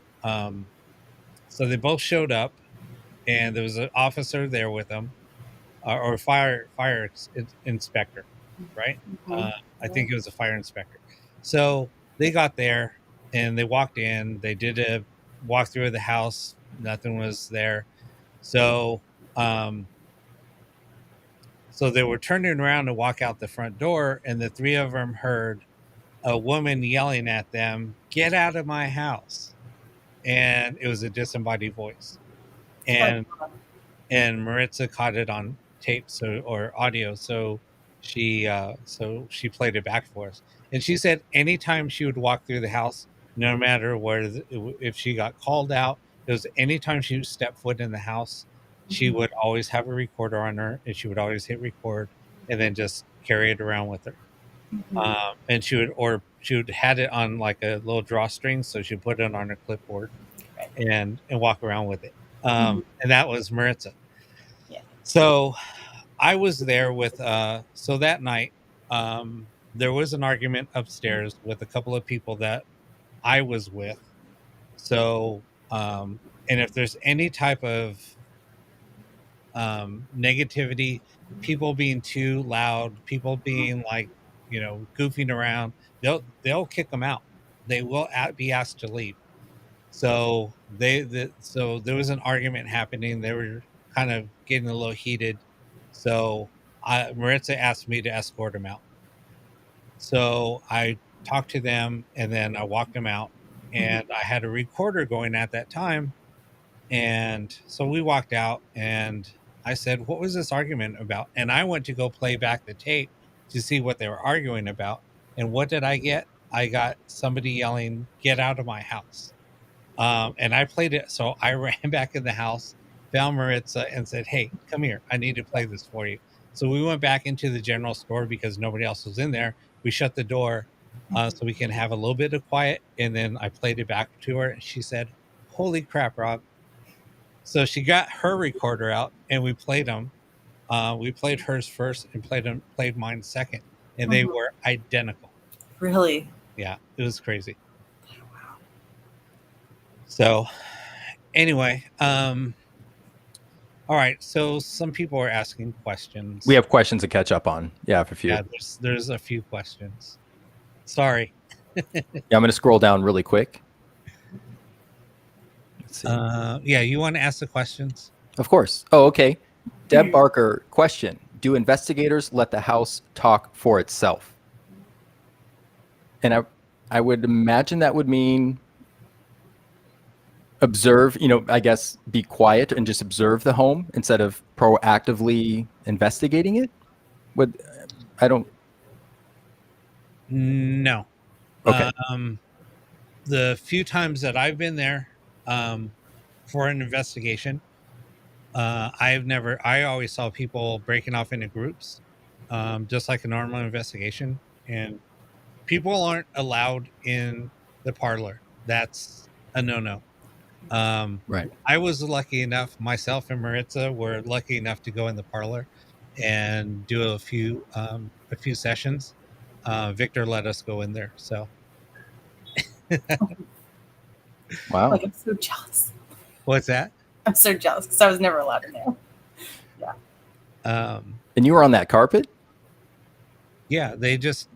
they both showed up, and there was an officer there with them, or fire inspector, right? I think it was a fire inspector. So they got there, and they walked in. They did a walkthrough of the house. Nothing was there. So so they were turning around to walk out the front door, and the three of them heard a woman yelling at them, "Get out of my house." And it was a disembodied voice. And Maritza caught it on tape or audio, so she played it back for us. And she said anytime she would walk through the house, no matter if she got called out, it was anytime she stepped foot in the house, she would always have a recorder on her, and she would always hit record and then just carry it around with her. And she would had it on like a little drawstring, so she'd put it on her clipboard and walk around with it. And that was Maritza. Yeah. So I was there with so that night there was an argument upstairs with a couple of people that I was with. So and if there's any type of negativity, people being too loud, people being like, goofing around, they'll kick them out. They will be asked to leave. So so there was an argument happening. They were kind of getting a little heated. So Maritza asked me to escort them out. So I talked to them, and then I walked them out, and I had a recorder going at that time. And so we walked out, and I said, what was this argument about? And I went to go play back the tape to see what they were arguing about. And what did I get? I got somebody yelling, "Get out of my house." And I played it. So I ran back in the house, found Maritza and said, "Hey, come here. I need to play this for you." So we went back into the general store because nobody else was in there. We shut the door so we can have a little bit of quiet. And then I played it back to her and she said, "Holy crap, Rob." So she got her recorder out and we played them. We played hers first and played mine second. And they were identical. Really? Yeah, it was crazy. So anyway, all right. So some people are asking questions. We have questions to catch up on. Yeah, for a few. Yeah, there's a few questions. Sorry. Yeah, I'm going to scroll down really quick. Let's see. Yeah, you want to ask the questions? Of course. Oh, okay. Deb Barker, question. Do investigators let the house talk for itself? And I would imagine that would mean observe, I guess be quiet and just observe the home instead of proactively investigating it. No. Okay. The few times that I've been there for an investigation, I always saw people breaking off into groups, just like a normal investigation, and people aren't allowed in the parlor. That's a no-no. Right. I was lucky enough, myself and Maritza were lucky enough to go in the parlor and do a few sessions. Victor let us go in there. So Wow. Like, I'm so jealous. what's that? I'm so jealous because I was never allowed in there. Yeah. And you were on that carpet? Yeah, they just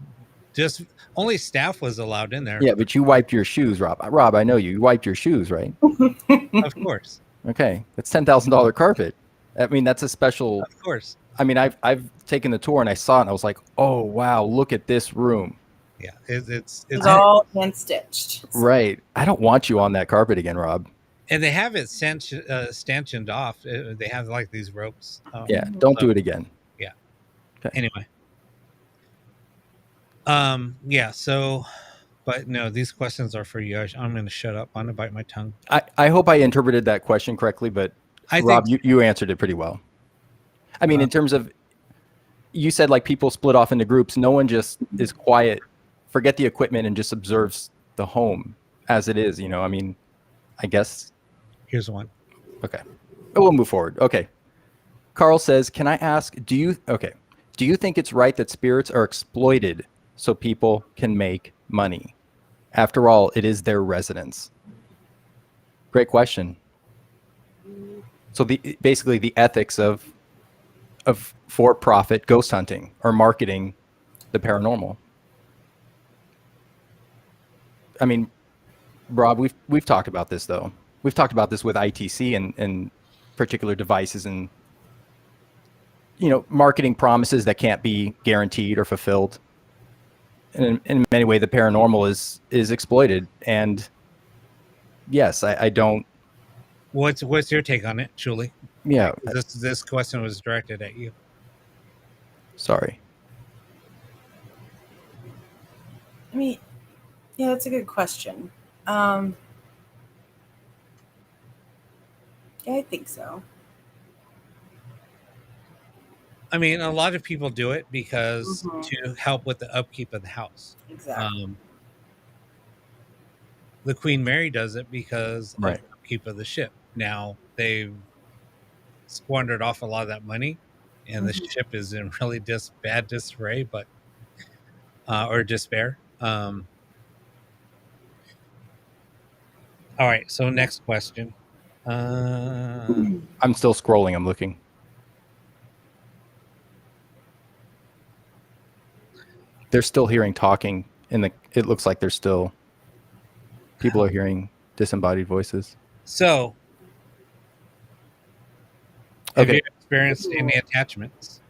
only staff was allowed in there. Yeah, but you wiped your shoes, Rob. Rob, I know you. You wiped your shoes, right? Of course. Okay. That's $10,000 carpet. I mean, that's a special. Of course. I mean, I've taken the tour and I saw it and I was like, oh, wow, look at this room. Yeah, it's all hand stitched. Right. I don't want you on that carpet again, Rob. And they have it stanchioned off. They have like these ropes. Yeah, don't do it again. Yeah. Okay. Anyway. Yeah, so, but no, these questions are for you. I'm going to shut up. I'm going to bite my tongue. I hope I interpreted that question correctly, but Rob, you answered it pretty well. I mean, in terms of, you said like people split off into groups. No one just is quiet, forget the equipment and just observes the home as it is, I mean, I guess. Here's one. Okay. We'll move forward. Okay. Carl says, can I ask, do you think it's right that spirits are exploited so people can make money? After all, it is their residence. Great question. So basically the ethics of for-profit ghost hunting or marketing the paranormal. I mean, Rob, we've talked about this though. We've talked about this with ITC and particular devices and marketing promises that can't be guaranteed or fulfilled. And in many ways, the paranormal is exploited. And yes, I don't. What's your take on it, Julie? Yeah. This question was directed at you. I Sorry. mean, yeah, that's a good question. Yeah, I think so. I mean, a lot of people do it because to help with the upkeep of the house. Exactly. The Queen Mary does it because of Right. the upkeep of the ship. Now they've squandered off a lot of that money, and the ship is in really bad disarray, but or despair. All right. So next question. I'm still scrolling. I'm looking. They're still hearing talking it looks like there's still people are hearing disembodied voices. So have Okay. you experienced any attachments?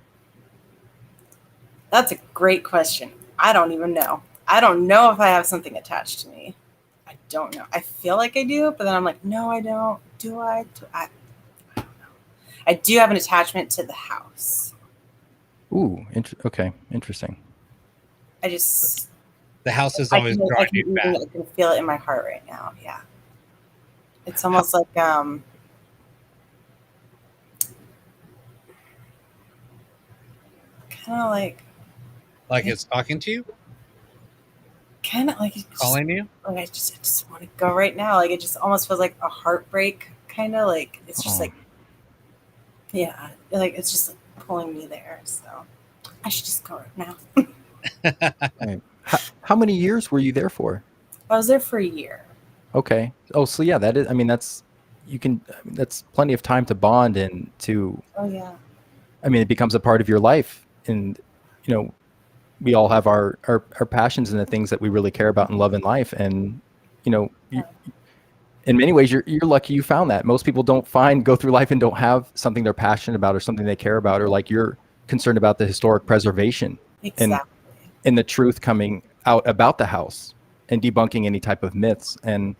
That's a great question. I don't even know. I don't know if I have something attached to me. I don't know. I feel like I do, but then I'm like, no, I don't. Do I? I don't know. I do have an attachment to the house. Ooh, okay, interesting. I just... The house is always drawing you back. I can feel it in my heart right now. Yeah. It's almost like kind of Like it's talking to you, calling you. Like I just want to go right now. Like it just almost feels like a heartbreak, kind of like it's just like, yeah, like it's just like pulling me there. So I should just go right now. Right. How many years were you there for? I was there for a year. Okay. Oh, so yeah, that is. I mean, that's plenty of time to bond and to. Oh yeah. I mean, it becomes a part of your life, and we all have our passions and the things that we really care about and love in life, and in many ways, you're lucky you found that. Most people don't go through life and don't have something they're passionate about or something they care about, or like you're concerned about the historic preservation and the truth coming out about the house and debunking any type of myths. And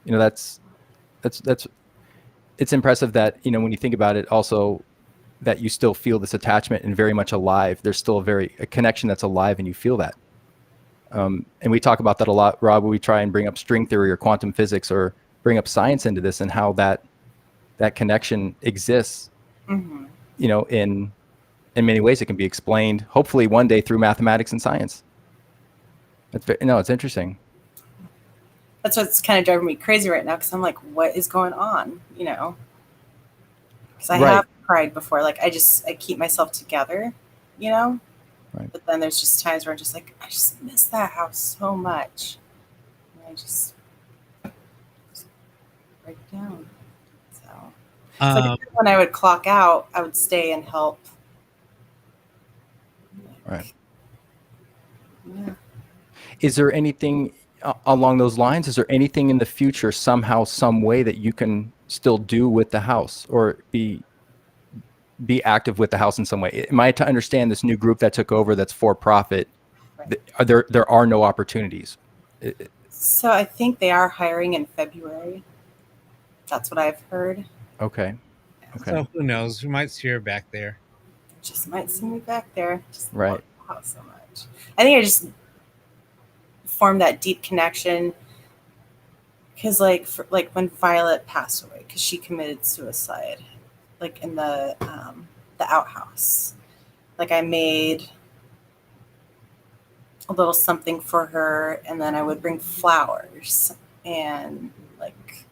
that's it's impressive that when you think about it, also that you still feel this attachment and very much alive. There's still a connection that's alive, and you feel that. And we talk about that a lot, Rob, when we try and bring up string theory or quantum physics or bring up science into this, and how that connection exists. Mm-hmm. In many ways, it can be explained, hopefully one day, through mathematics and science. It's interesting. That's what's kind of driving me crazy right now, because I'm like, what is going on? Because I have cried before. Like I keep myself together, Right. But then there's just times where I'm just like, I just miss that house so much. And I just break down. So like when I would clock out, I would stay and help. Right. Yeah. Is there anything along those lines? Is there anything in the future, somehow, some way, that you can still do with the house, or be active with the house in some way? Am I to understand this new group that took over, that's for profit? Right. There are no opportunities. So I think they are hiring in February. That's what I've heard. Okay. So who knows? We might see her back there. Just might see me back there. Just right. love the house so much. I think I just formed that deep connection because, like when Violet passed away, because she committed suicide, like in the outhouse. Like I made a little something for her, and then I would bring flowers, and like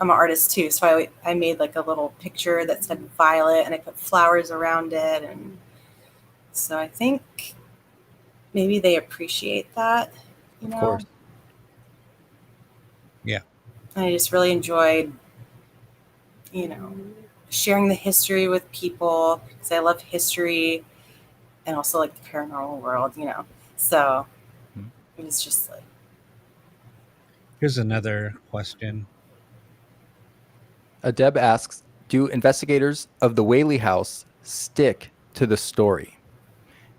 I'm an artist too, so I made like a little picture that said Violet, and I put flowers around it, and so I think maybe they appreciate that, Of course. Yeah. And I just really enjoyed, sharing the history with people, because I love history and also like the paranormal world, So it was just like. Here's another question. Deb asks, do investigators of the Whaley house stick to the story?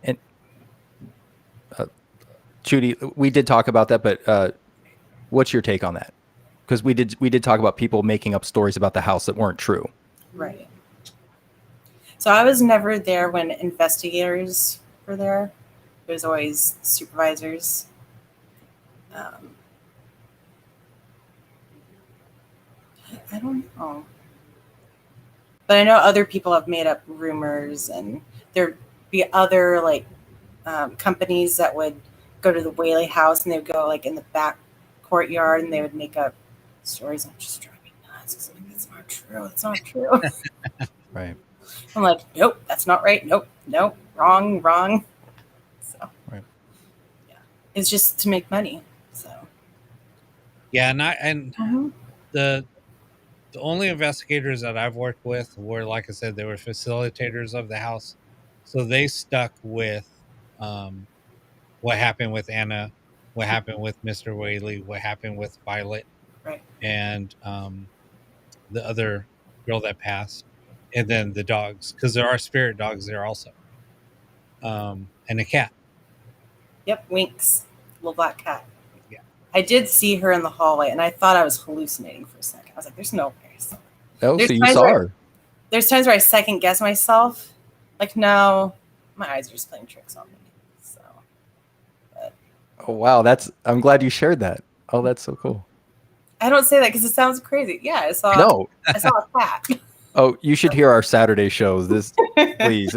And Judy, we did talk about that, but what's your take on that? Because we did talk about people making up stories about the house that weren't true. Right. So I was never there when investigators were there. It was always supervisors. I don't know. But I know other people have made up rumors, and there'd be other companies that would go to the Whaley house, and they would go like in the back courtyard, and they would make up stories. I'm just driving me nuts, 'cause I'm like, that's not true. That's not true. Right. I'm like, nope, that's not right. Nope, wrong. So, right. Yeah, it's just to make money. So, yeah, the only investigators that I've worked with were, like I said, they were facilitators of the house, so they stuck with what happened with Anna, what happened with Mr. Whaley, what happened with Violet, right, and the other girl that passed, and then the dogs, because there are spirit dogs there also, and a cat. Yep, Winks, little black cat. Yeah, I did see her in the hallway, and I thought I was hallucinating for a second. I was like, "There's no way." Oh, so you saw her? There's times where I second guess myself, like, no, my eyes are just playing tricks on me. So, but. Oh wow, I'm glad you shared that. Oh, that's so cool. I don't say that because it sounds crazy. Yeah, I saw a cat. Oh, you should hear our Saturday shows. This, please.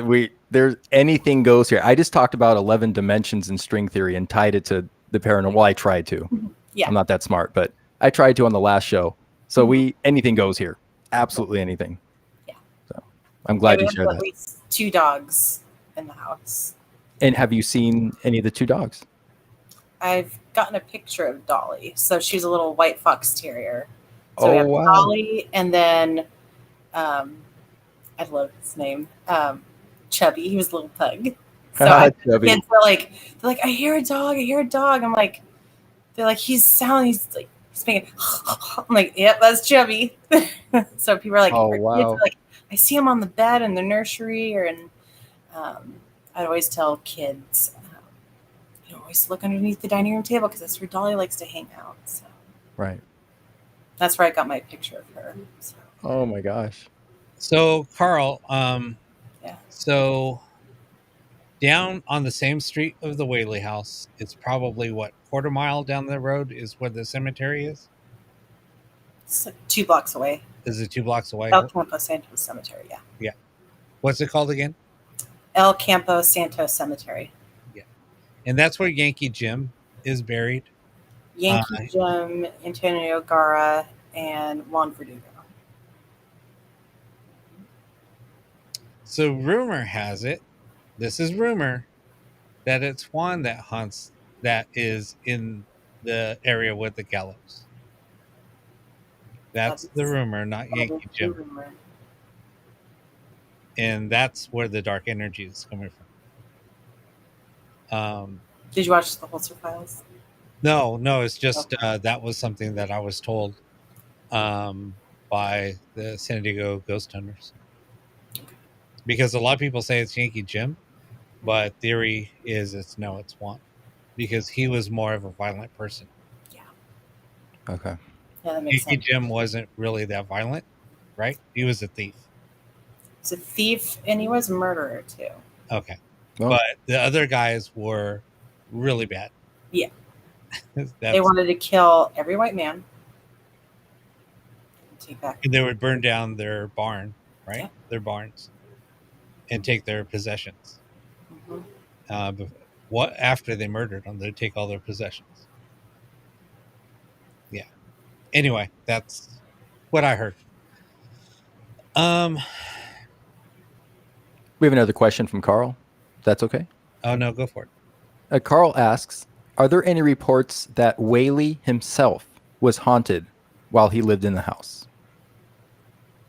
There's anything goes here. I just talked about 11 dimensions in string theory and tied it to the paranormal. Well, I tried to. Yeah. I'm not that smart, but I tried to on the last show. So anything goes here. Absolutely anything. Yeah. So I'm glad you we shared have that. at least 2 dogs in the house. And have you seen any of the 2 dogs? I've gotten a picture of Dolly. So she's a little white fox terrier. So we have wow. Dolly, and then I love his name, Chubby. He was a little pug. So Chubby. kids were like, they're like, I hear a dog. I'm like, they're like, he's like, he's making. I'm like, yep, that's Chubby. So people are like, Oh, kids wow. are like, I see him on the bed in the nursery, and I'd always tell kids, always look underneath the dining room table because that's where Dolly likes to hang out. So Right. that's where I got my picture of her. So. Oh my gosh. So Carl, Yeah. So down on the same street of the Whaley house, it's probably what, quarter mile down the road is where the cemetery is? It's like 2 blocks away. Is it 2 blocks away? El Campo Santo Cemetery, yeah. Yeah. What's it called again? El Campo Santo Cemetery. Yeah. And that's where Yankee Jim is buried. Yankee Jim, Antonio Gara, and Juan Verdugo. So rumor has it, this is rumor, that it's Juan that is in the area with the gallows. That's the rumor, not Yankee Jim. Rumor. And that's where the dark energy is coming from. Did you watch the Holzer Files? No, it's just that was something that I was told by the San Diego ghost hunters. Because a lot of people say it's Yankee Jim, but theory is it's Juan, because he was more of a violent person. Yeah. Okay. Yeah, that makes Yankee sense. Jim wasn't really that violent, right? He was a thief. He's a thief, and he was a murderer too. Okay. Well, But the other guys were really bad. Yeah. They wanted to kill every white man. Take back. And they would burn down their barn, right? Yeah. Their barns, and take their possessions. Mm-hmm. After they murdered them, they'd take all their possessions. Yeah. Anyway, that's what I heard. We have another question from Carl. That's okay. Oh no, go for it. Carl asks, are there any reports that Whaley himself was haunted while he lived in the house?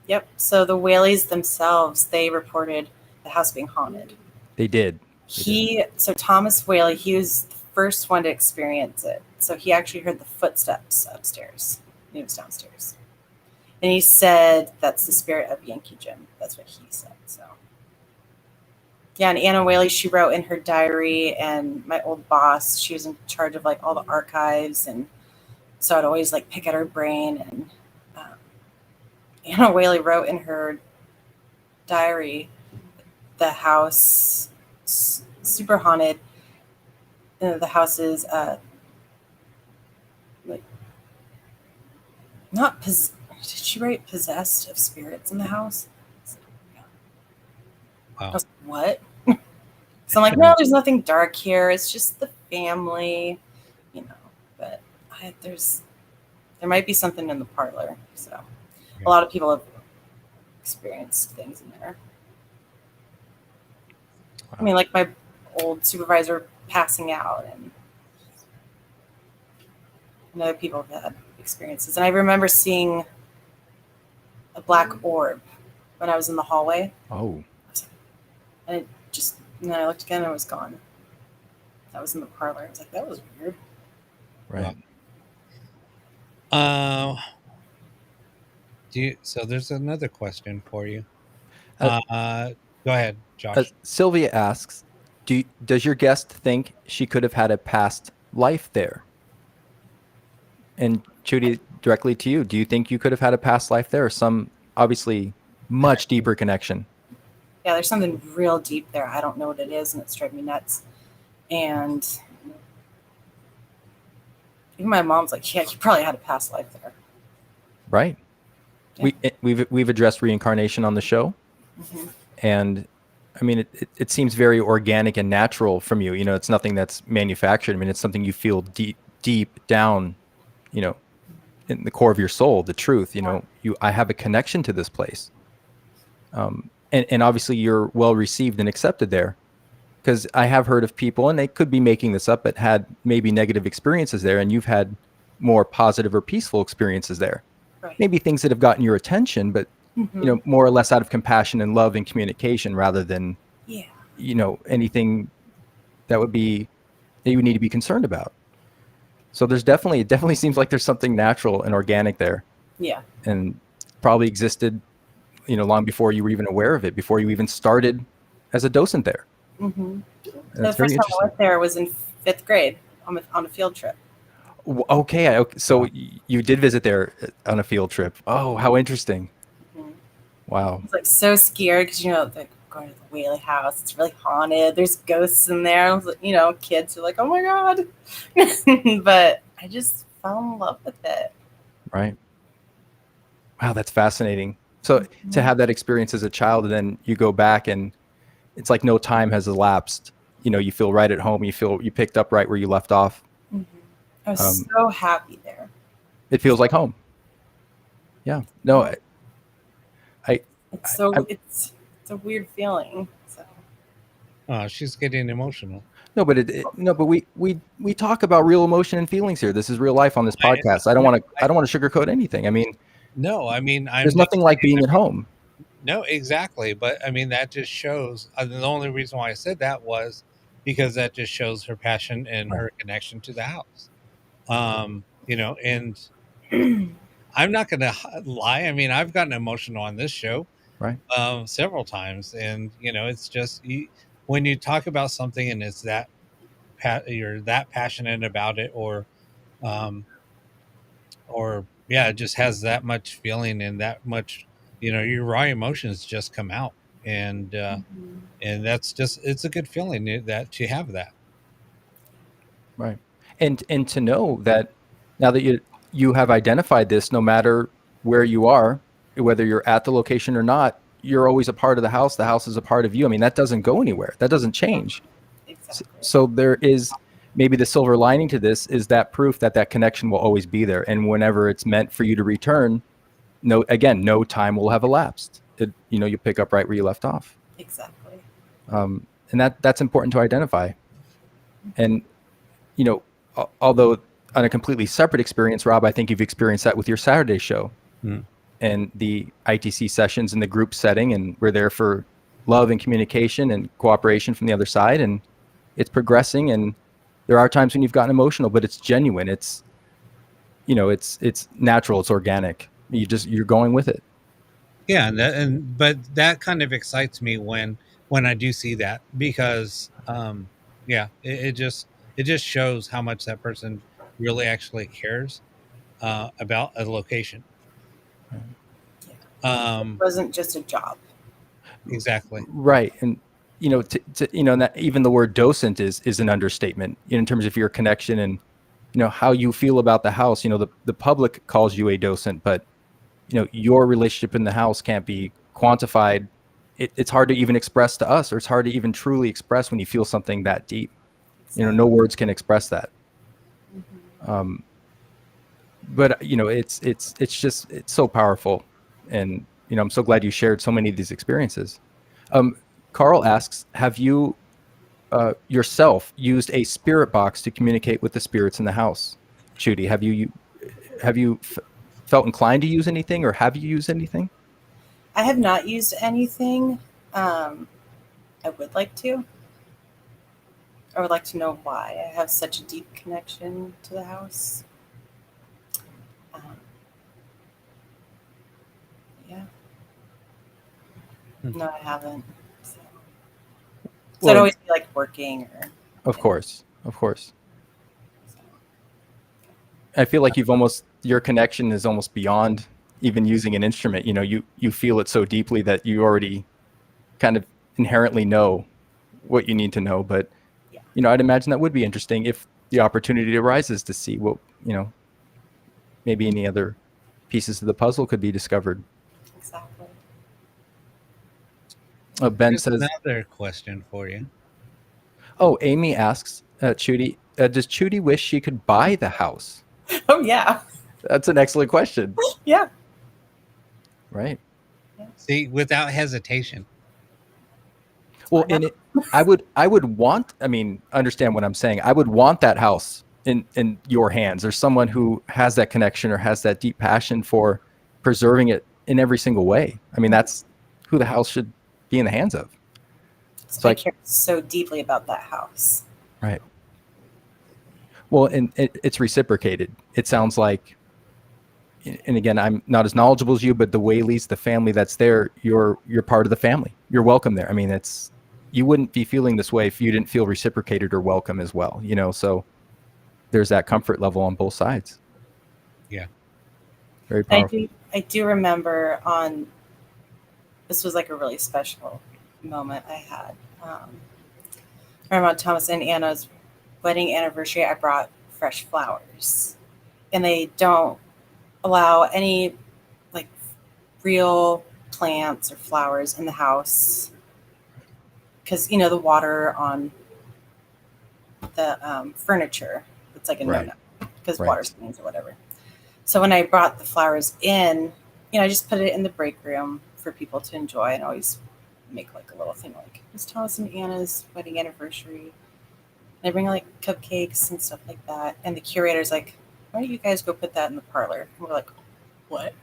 Yep. So the Whaleys themselves, they reported the house being haunted. They did. So Thomas Whaley, he was the first one to experience it. So he actually heard the footsteps upstairs. He was downstairs. And he said that's the spirit of Yankee Jim. That's what he said. So yeah, and Anna Whaley, she wrote in her diary, and my old boss, she was in charge of like all the archives, and so I'd always like pick at her brain. And Anna Whaley wrote in her diary, the house super haunted. The house is like not did she write possessed of spirits in the house? Yeah. Wow. I was like, what? So I'm like, no, there's nothing dark here. It's just the family, but there might be something in the parlor. So a lot of people have experienced things in there. Wow. I mean, like my old supervisor passing out, and other people have had experiences. And I remember seeing a black orb when I was in the hallway. Oh. And then I looked again and it was gone. That was in the parlor. I was like, that was weird. Right. So there's another question for you. Go ahead, Josh. Sylvia asks, does your guest think she could have had a past life there? And Judy, directly to you, do you think you could have had a past life there, or some obviously much deeper connection? Yeah, there's something real deep there. I don't know what it is, and it's driving me nuts. And even my mom's like, yeah, you probably had a past life there. Right. We've addressed reincarnation on the show, and I mean it seems very organic and natural from you. It's nothing that's manufactured. I mean, it's something you feel deep down, in the core of your soul, the truth. I have a connection to this place, and obviously you're well received and accepted there. Because I have heard of people, and they could be making this up, but had maybe negative experiences there, and you've had more positive or peaceful experiences there. Right. Maybe things that have gotten your attention, but more or less out of compassion and love and communication, rather than anything that would be that you would need to be concerned about. So it definitely seems like there's something natural and organic there. Yeah. And probably existed, long before you were even aware of it, before you even started as a docent there. The first time I went there was in 5th grade on a field trip. Okay. So you did visit there on a field trip. Oh, how interesting. Wow. I was like so scared because, like going to the Whaley house. It's really haunted. There's ghosts in there. I was like, kids are like, oh my God. But I just fell in love with it. Right. Wow, that's fascinating. So to have that experience as a child, and then you go back and it's like no time has elapsed. You feel right at home. You picked up right where you left off. I was so happy there. It feels like home. Yeah. No. It's a weird feeling. So. She's getting emotional. No, but we talk about real emotion and feelings here. This is real life on this podcast. I don't want to sugarcoat anything. I mean, there's nothing like being at home. No, exactly. But I mean, that just shows, the only reason why I said that was because that just shows her passion and her connection to the house. And I'm not going to lie. I mean, I've gotten emotional on this show, right? Several times. And, it's just, when you talk about something and it's that you're that passionate about it, or it just has that much feeling and that much, your raw emotions just come out, and that's just, it's a good feeling that you have that. Right. And to know that now that you have identified this, no matter where you are, whether you're at the location or not, you're always a part of the house. The house is a part of you. I mean, that doesn't go anywhere. That doesn't change. Exactly. So there is maybe the silver lining to this is that proof that connection will always be there. And whenever it's meant for you to return, no time will have elapsed. You pick up right where you left off. Exactly. And that's important to identify. And, although on a completely separate experience, Rob, I think you've experienced that with your Saturday show and the ITC sessions in the group setting, and we're there for love and communication and cooperation from the other side. And it's progressing, and there are times when you've gotten emotional, but it's genuine. It's, it's natural. It's organic. You're going with it. Yeah. But that kind of excites me when I do see that, because, it just shows how much that person really actually cares about a location. It wasn't just a job. Exactly. Right. And that even the word docent is an understatement in terms of your connection and how you feel about the house. The public calls you a docent, but your relationship in the house can't be quantified. It's hard to even express to us, or it's hard to even truly express when you feel something that deep. No words can express that. But it's so powerful, and I'm so glad you shared so many of these experiences. Carl asks, have you yourself used a spirit box to communicate with the spirits in the house? Judy, have you felt inclined to use anything, or have you used anything? I have not used anything. I would like to. I would like to know why I have such a deep connection to the house. No, I haven't. So it'd always be like working, or. Of course. So. I feel like your connection is almost beyond even using an instrument. You feel it so deeply that you already kind of inherently know what you need to know. But I'd imagine that would be interesting if the opportunity arises to see what maybe any other pieces of the puzzle could be discovered. Exactly. Ben Here's says, another question for you. oh, Amy asks, Chudy, does Chudy wish she could buy the house? Oh, yeah. That's an excellent question. Yeah. Right. See, without hesitation. Well, and I would want, I mean, understand what I'm saying. I would want that house in your hands, or someone who has that connection or has that deep passion for preserving it in every single way. I mean, that's who the house should be in the hands of. So I care so deeply about that house. Right. Well, and it's reciprocated. It sounds like, and again, I'm not as knowledgeable as you, but the Whaleys, the family that's there, you're part of the family. You're welcome there. I mean, you wouldn't be feeling this way if you didn't feel reciprocated or welcome as well, you know? So there's that comfort level on both sides. Yeah. Very powerful. I do remember this was like a really special moment I had. Remember on Thomas and Anna's wedding anniversary, I brought fresh flowers, and they don't allow any like real plants or flowers in the house because the water on the furniture, it's like a no-no because water stains or whatever. So when I brought the flowers in, I just put it in the break room for people to enjoy, and always make like a little thing like, it's Thomas and Anna's wedding anniversary. And I bring like cupcakes and stuff like that. And the curator's like, why don't you guys go put that in the parlor? And we're like, what?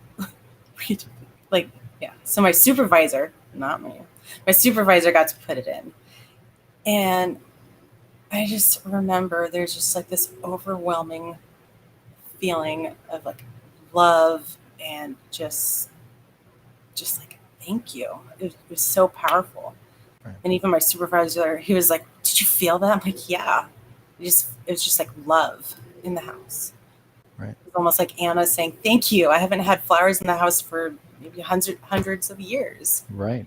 Like, yeah. So my supervisor, not me, my supervisor got to put it in. And I just remember there's just like this overwhelming feeling of like love and just like, thank you. It was so powerful. Right. And even my supervisor, he was like, did you feel that? I'm like, yeah. It was just like love in the house. Right. It's almost like Anna saying, thank you. I haven't had flowers in the house for maybe hundreds of years. Right.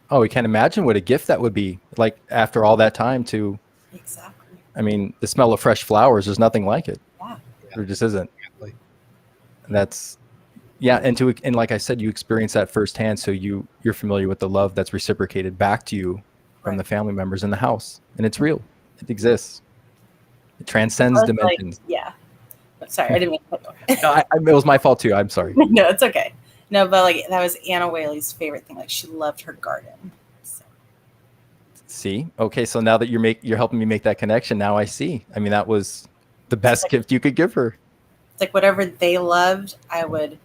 Oh, we can't imagine what a gift that would be like after all that time to. Exactly. I mean, the smell of fresh flowers, there's nothing like it. Yeah. There just isn't. That's, yeah. And like I said, you experience that firsthand. So you're familiar with the love that's reciprocated back to you from the family members in the house. And it's real. It exists. It transcends dimensions. Like, yeah. Sorry, I didn't mean to. No, it was my fault too. I'm sorry. No, it's okay. No, but like that was Anna Whaley's favorite thing. Like she loved her garden. So. See, okay, so now that you're helping me make that connection, now I see. I mean, that was the best gift you could give her. It's like whatever they loved, I would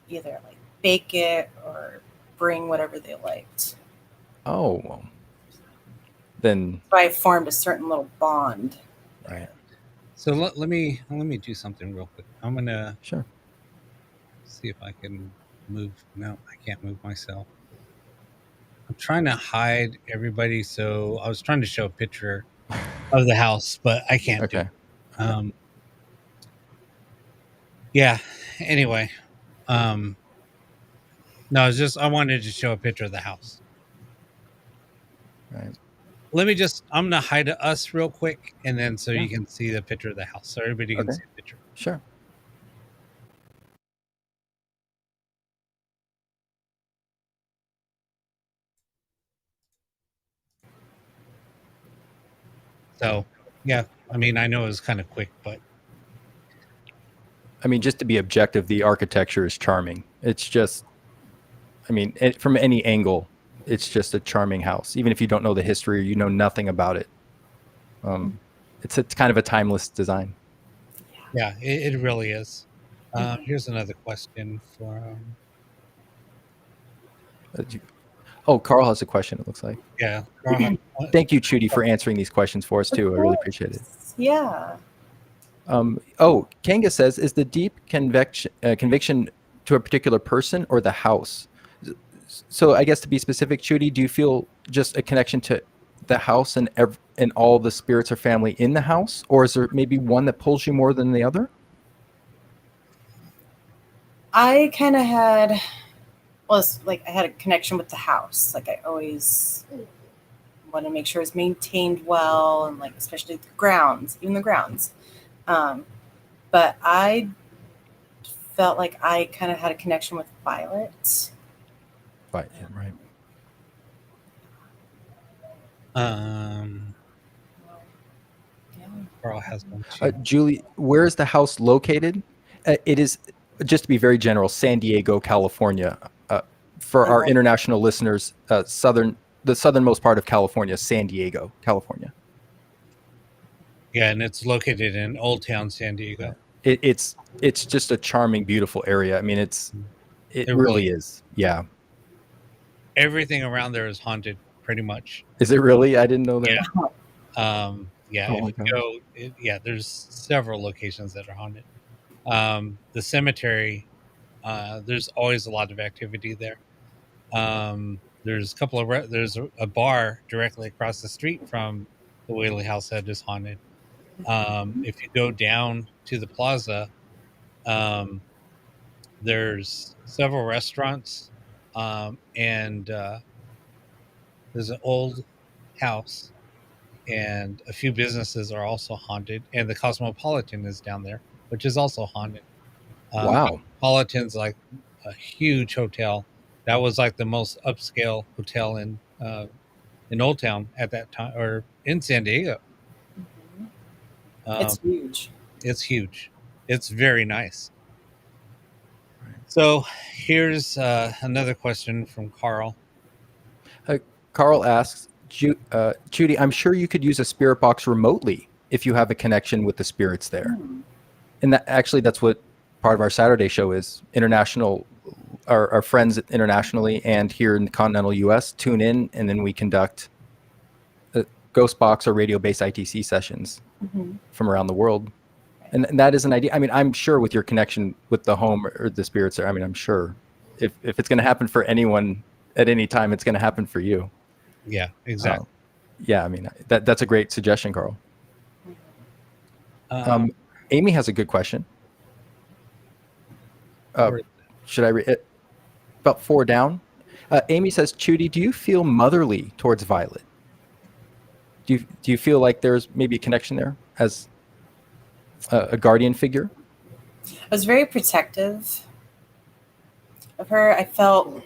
either like bake it or bring whatever they liked. Oh, well, then. So I formed a certain little bond. Right. So let me do something real quick. I'm gonna see if I can move. No, I can't move myself. I'm trying to hide everybody, so I was trying to show a picture of the house, but I can't do it. Yeah. Anyway, no, it's just I wanted to show a picture of the house. Right. I'm gonna hide us real quick, and then so you can see the picture of the house, so everybody can see the picture. Sure. So, yeah, I mean, I know it was kind of quick, but. I mean, just to be objective, the architecture is charming. It's just, I mean, from any angle, it's just a charming house. Even if you don't know the history or you know nothing about it, it's kind of a timeless design. Yeah, it really is. Here's another question from. Carl has a question, it looks like. Yeah. Carl, thank you, Chudy, for answering these questions for us, too. I really appreciate it. Yeah. Kanga says, is the deep conviction to a particular person or the house? So I guess to be specific, Chudy, do you feel just a connection to the house and all the spirits or family in the house? Or is there maybe one that pulls you more than the other? I kind of had, I had a connection with the house. Like I always want to make sure it's maintained well, and like especially the grounds, even the grounds. But I felt like I kind of had a connection with Violet. Right. Yeah, right. Yeah. Carl has one too. Julie, where is the house located? It is, just to be very general, San Diego, California. For our international listeners, the southernmost part of California, San Diego, California. Yeah, and it's located in Old Town San Diego. It's just a charming, beautiful area. I mean, it really is. Yeah. Everything around there is haunted, pretty much. Is it really? I didn't know that. Yeah. Yeah. Oh my If you go, there's several locations that are haunted. The cemetery, there's always a lot of activity there. There's a couple of there's a bar directly across the street from the Whaley house that is haunted. If you go down to the plaza, there's several restaurants, and there's an old house, and a few businesses are also haunted, and the Cosmopolitan is down there, which is also haunted. Wow. Cosmopolitan's like a huge hotel. That was like the most upscale hotel in Old Town at that time, or in San Diego. It's huge. It's huge. It's very nice. So here's another question from Carl. Carl asks, Judy, I'm sure you could use a spirit box remotely if you have a connection with the spirits there. And that's what part of our Saturday show is. International, our friends internationally and here in the continental US tune in, and then we conduct ghost box or radio-based ITC sessions from around the world. And that is an idea. I mean, I'm sure with your connection with the home or the spirits there, I mean, I'm sure if it's going to happen for anyone at any time, it's going to happen for you. Yeah, exactly. Yeah, I mean, that's a great suggestion, Carl. Amy has a good question. Should I read it? About 4 down. Amy says, Judy, do you feel motherly towards Violet? Do you feel like there's maybe a connection there as a guardian figure? I was very protective of her. I felt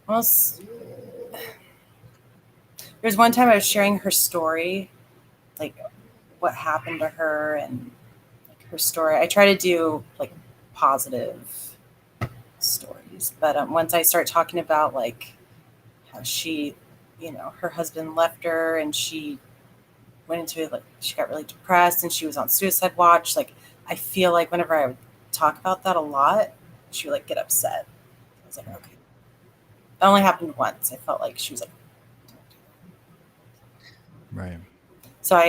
almost. There was one time I was sharing her story, like what happened to her and like her story. I try to do like positive stories, but once I start talking about like how she, her husband left her and she went into it, like she got really depressed and she was on suicide watch. Like I feel like whenever I would talk about that a lot, she would like get upset. I was like, okay. That only happened once. I felt like she was like, right. So I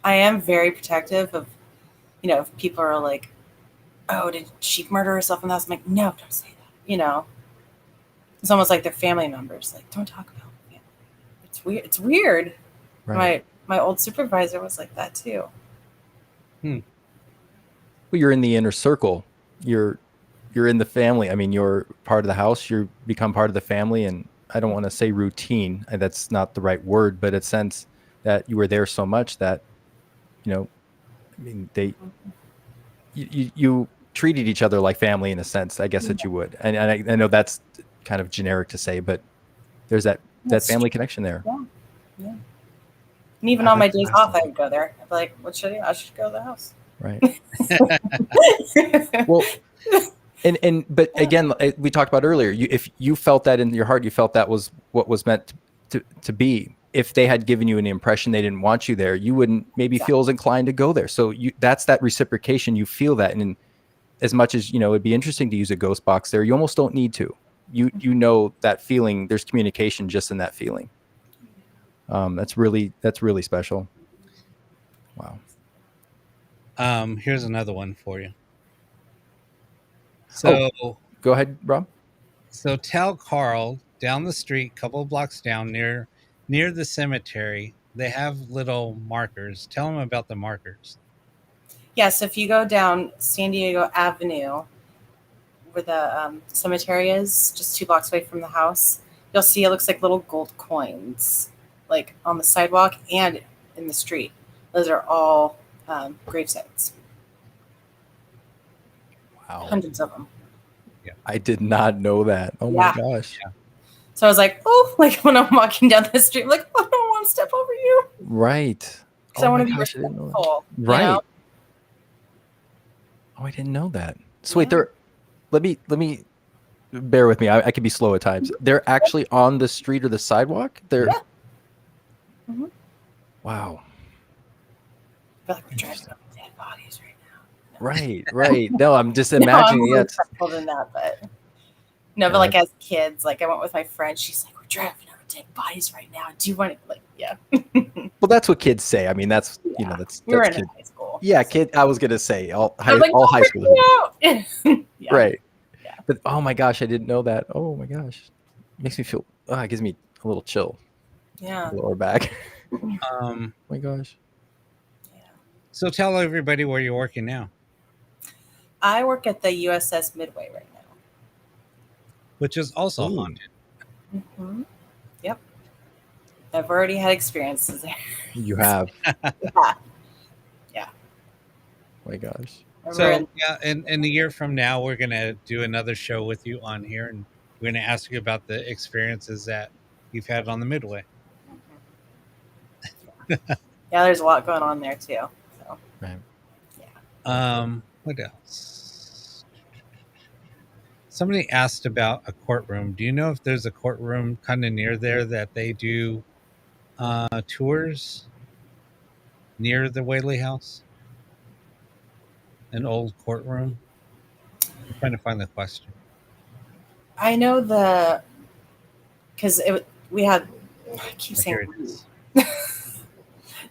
am very protective of, if people are like, oh, did she murder herself in the house? I'm like, no, don't say that. It's almost like they're family members. Like, don't talk about family. It's weird. It's weird. Right. My old supervisor was like that too. Well, you're in the inner circle. You're in the family. I mean, you're part of the house. You become part of the family, and I don't want to say routine. That's not the right word, but a sense that you were there so much that, I mean, you treated each other like family in a sense, I guess that you would. And I know that's kind of generic to say, but there's that family connection there. Yeah. And even on my days off, I would go there. I'd be like, what should I do? I should go to the house. Right. Well, but again, we talked about earlier, if you felt that in your heart, you felt that was what was meant to be. If they had given you an impression they didn't want you there, you wouldn't maybe feel as inclined to go there. So that's that reciprocation. You feel that. And as much as, it'd be interesting to use a ghost box there, you almost don't need to. You know that feeling. There's communication just in that feeling. That's really special. Wow. Here's another one for you. So go ahead, Rob. So tell Carl down the street, couple of blocks down near the cemetery, they have little markers. Tell him about the markers. Yeah, so if you go down San Diego Avenue, where the cemetery is, just 2 blocks away from the house, you'll see it looks like little gold coins, like on the sidewalk and in the street. Those are all grave sites. Wow. Hundreds of them. I did not know that. Oh my gosh. Yeah. So I was like, oh, like when I'm walking down the street, I'm like, oh, I don't want to step over you. Right. Because I want to my be gosh, I didn't know that. respectful. Right. You know? Oh, I didn't know that. So wait, let me bear with me. I can be slow at times. They're actually on the street or the sidewalk? They're Mhm. Wow. I feel like we're driving up dead bodies right now. Right. No, I'm just imagining. I'm Yeah, respectful than that, but no, but like as kids, like I went with my friend. She's like, "We're driving over dead bodies right now. Do you want to?" Like, yeah. well, that's what kids say. I mean, that's that's we were in kid. high school. Yeah, kid. I was gonna say all high school. Yeah. Right. Yeah. But oh my gosh, I didn't know that. Oh my gosh, makes me feel. It gives me a little chill. Yeah. Lower back. Oh my gosh. Yeah. So tell everybody where you're working now. I work at the USS Midway right now, which is also haunted. Mm-hmm. Yep. I've already had experiences there. You have. Yeah. Oh my gosh. So in a year from now, we're gonna do another show with you on here, and we're gonna ask you about the experiences that you've had on the Midway. Yeah, there's a lot going on there too. So. Right. Yeah. What else? Somebody asked about a courtroom. Do you know if there's a courtroom kind of near there that they do tours near the Whaley house? An old courtroom? I'm trying to find the question. I know because we had, I keep saying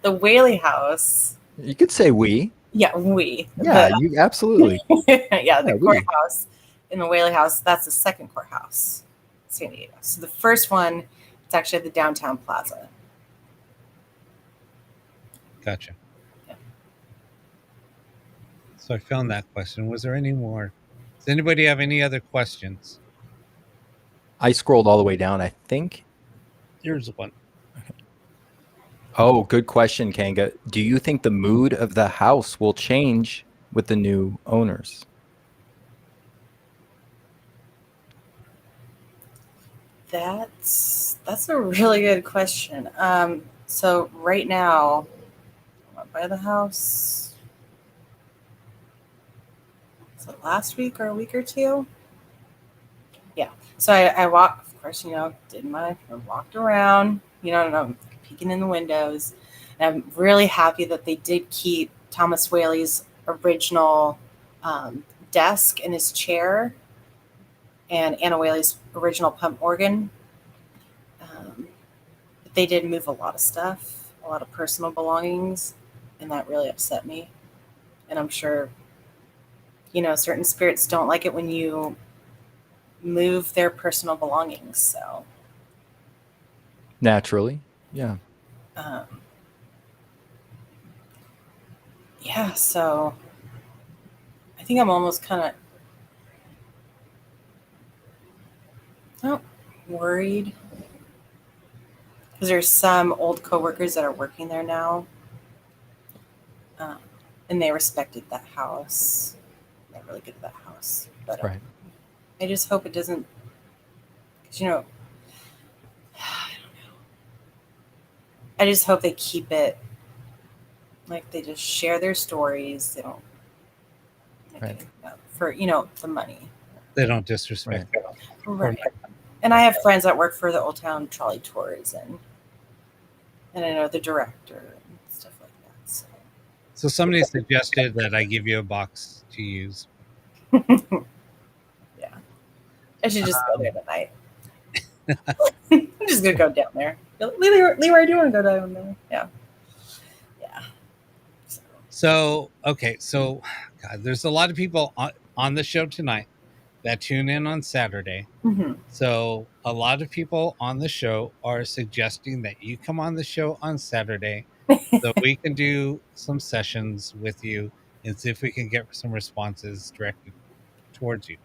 the Whaley house. You could say we. Yeah, we. Yeah, you absolutely. Yeah, the courthouse in the Whaley house, that's the second courthouse, San Diego. So the first one, it's actually at the downtown plaza. Gotcha. Yeah. So I found that question. Was there any more? Does anybody have any other questions? I scrolled all the way down, I think. Here's one. Oh, good question, Kanga. Do you think the mood of the house will change with the new owners? That's a really good question. So right now, I went by the house. Was it last week or a week or two? Yeah. So I walked, of course, I walked around, and I'm peeking in the windows. And I'm really happy that they did keep Thomas Whaley's original desk and his chair and Anna Whaley's original pump organ. But they did move a lot of stuff, a lot of personal belongings, and that really upset me. And I'm sure, certain spirits don't like it when you move their personal belongings. So naturally, yeah. Yeah, so I think I'm almost kind of worried because there's some old coworkers that are working there now, and they respected that house. They're really good at that house, but right. I just hope it doesn't, because I don't know. I just hope they keep it like they just share their stories. They don't right. For the money. They don't disrespect. Right. And I have friends that work for the Old Town Trolley Tours, and I know the director and stuff like that. So somebody suggested that I give you a box to use. Yeah, I should just go there tonight. I'm just gonna go down there. Leroy, do you want to go down there? Yeah. So okay, so God, there's a lot of people on the show tonight that tune in on Saturday. Mm-hmm. So a lot of people on the show are suggesting that you come on the show on Saturday so we can do some sessions with you and see if we can get some responses directed towards you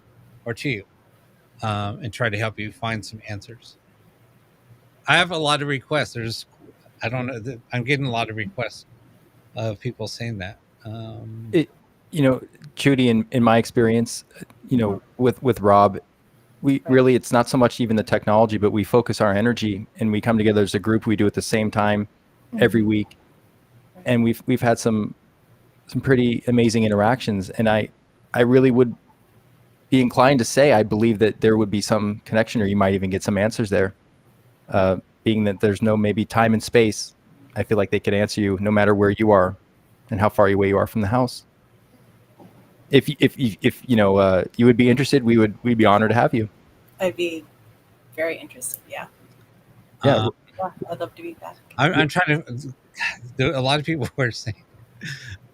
or to you, and try to help you find some answers. I have a lot of requests. I don't know. I'm getting a lot of requests of people saying that. You know, Judy, in my experience, you know, with Rob, we really, it's not so much even the technology, but we focus our energy and we come together as a group. We do it at the same time every week. And we've had some pretty amazing interactions. And I really would be inclined to say, I believe that there would be some connection, or you might even get some answers there. Being that there's no maybe time and space, I feel like they could answer you no matter where you are and how far away you are from the house. If you know, you would be interested, we'd be honored to have you. I'd be very interested. Yeah. Yeah. I'd love to be back. I'm trying to. A lot of people were saying,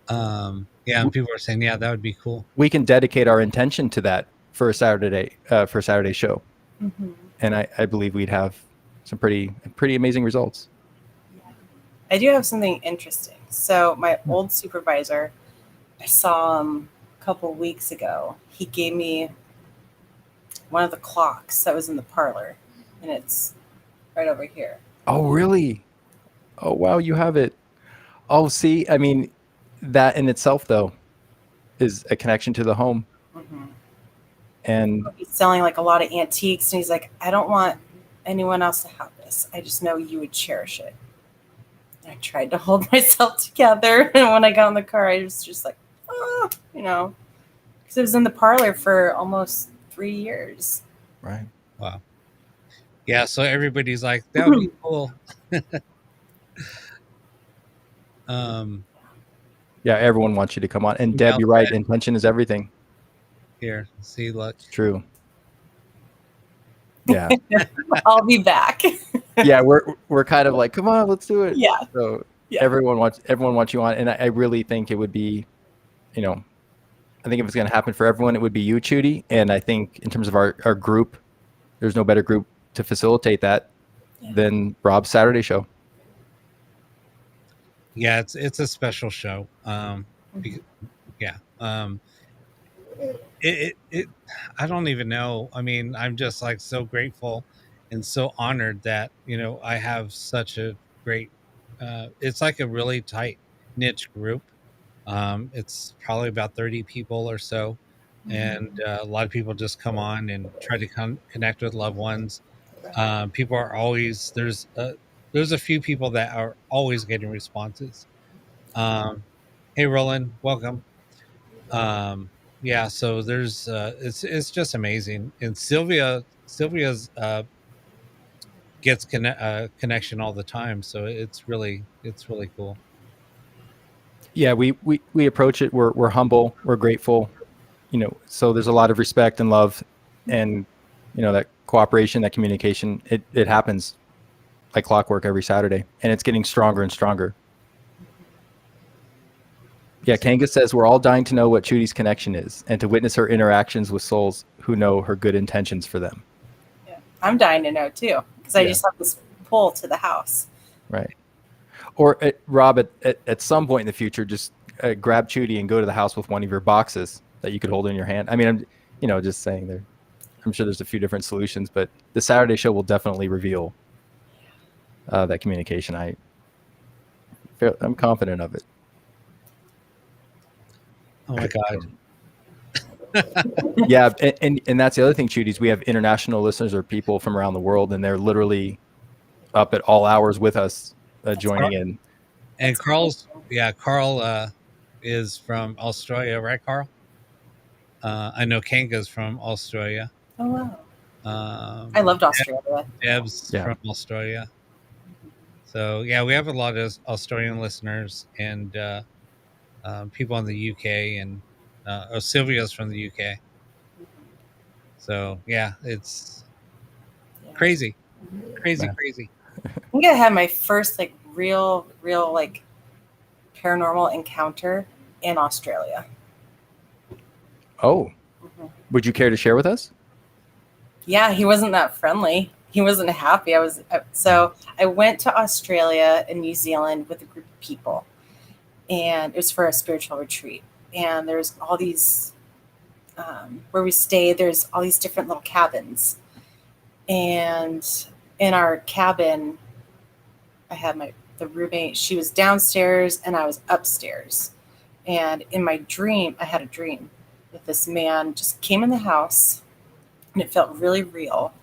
people are saying, that would be cool. We can dedicate our intention to that for a Saturday show, and I believe we'd have some pretty amazing results. Yeah. I do have something interesting. So my old supervisor, I saw him a couple weeks ago. He gave me one of the clocks that was in the parlor, and it's right over here. Oh, really? Oh, wow, you have it. Oh, see, I mean, that in itself, though, is a connection to the home. And he's selling like a lot of antiques, and he's like, I don't want anyone else to have this. I just know you would cherish it. And I tried to hold myself together, and when I got in the car, I was just like, you know, because it was in the parlor for almost 3 years. Right. Wow. Yeah, so everybody's like, that would be cool. Yeah, everyone wants you to come on. And Deb, you're right. Intention is everything. Here, see, look. It's true. Yeah. I'll be back. Yeah, we're kind of like, come on, let's do it. Yeah. So everyone wants you on, and I really think it would be, you know, I think if it's going to happen for everyone, it would be you, Chubby. And I think in terms of our group, there's no better group to facilitate that than Rob's Saturday show. Yeah, it's a special show. It I don't even know. I mean, I'm just like so grateful and so honored that, you know, I have such a great it's like a really tight niche group. It's probably about 30 people or so, and a lot of people just come on and try to connect with loved ones. People are always there's a few people that are always getting responses. Hey, Roland, welcome. So there's it's just amazing, and Sylvia's gets connection all the time, so it's really cool. Yeah, we approach it. We're humble. We're grateful. You know, so there's a lot of respect and love, and you know, that cooperation, that communication. It happens like clockwork every Saturday, and it's getting stronger and stronger. Yeah, Kanga says we're all dying to know what Chudy's connection is, and to witness her interactions with souls who know her good intentions for them. Yeah, I'm dying to know too, because I just have this pull to the house. Right. Or Rob, at some point in the future, just grab Chubby and go to the house with one of your boxes that you could hold in your hand. I mean, I'm just saying there. I'm sure there's a few different solutions, but the Saturday show will definitely reveal that communication. I'm confident of it. Oh my God. Yeah, and that's the other thing, Chubby, is we have international listeners or people from around the world, and they're literally up at all hours with us, joining in. And Carl is from Australia, right, Carl? I know Kanga's from Australia. Oh wow. I loved Australia. Deb's from Australia. So yeah, we have a lot of Australian listeners, and people in the UK, and Sylvia's from the UK. So yeah, it's crazy. I think I had my first like real like paranormal encounter in Australia. Oh, would you care to share with us? Yeah, he wasn't that friendly. He wasn't happy. So I went to Australia and New Zealand with a group of people, and it was for a spiritual retreat. And there's all these, where we stayed, there's all these different little cabins. And in our cabin, I had the roommate. She was downstairs and I was upstairs. And in my dream, I had a dream that this man just came in the house, and it felt really real.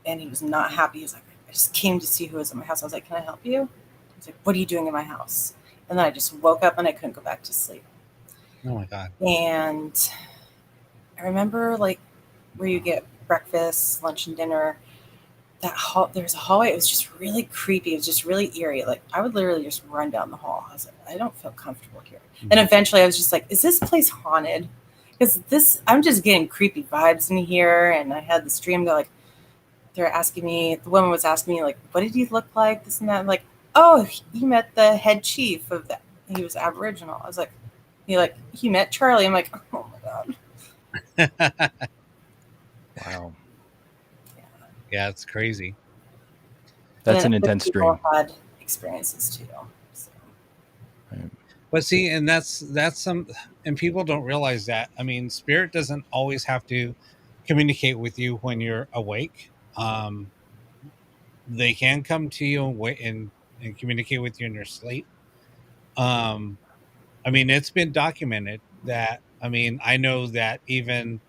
And he was not happy. He was like, I just came to see who was in my house. I was like, can I help you? He's like, what are you doing in my house? And then I just woke up and I couldn't go back to sleep. Oh my God. And I remember like where you get breakfast, lunch, and dinner. There's a hallway. It was just really creepy. It was just really eerie. Like I would literally just run down the hall. I was like, I don't feel comfortable here. Mhm. And eventually I was just like, is this place haunted? Because I'm just getting creepy vibes in here. And I had this dream that like, the woman was asking me like, what did he look like? This and that. I'm like, oh, you met the head chief of that. He was Aboriginal. I was like, he met Charlie. I'm like, oh my God. Wow. Yeah, it's crazy. That's an intense dream. Had experiences too. So. Right. But see, and that's some, and people don't realize that. I mean, spirit doesn't always have to communicate with you when you're awake. They can come to you and communicate with you in your sleep. I mean, it's been documented that, I mean, I know that even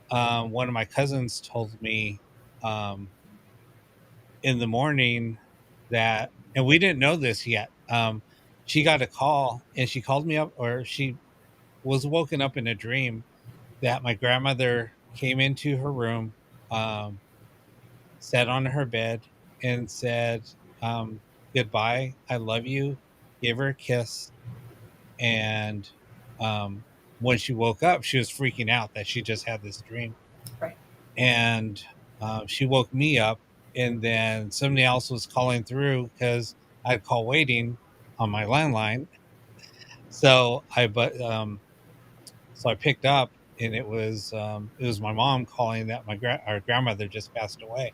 one of my cousins told me in the morning that, and we didn't know this yet. She got a call and she called me up, or she was woken up in a dream that my grandmother came into her room, sat on her bed and said, goodbye, I love you, gave her a kiss. And when she woke up, she was freaking out that she just had this dream. Right. And she woke me up, and then somebody else was calling through because I had call waiting on my landline. So I picked up, and it was my mom calling that our grandmother just passed away.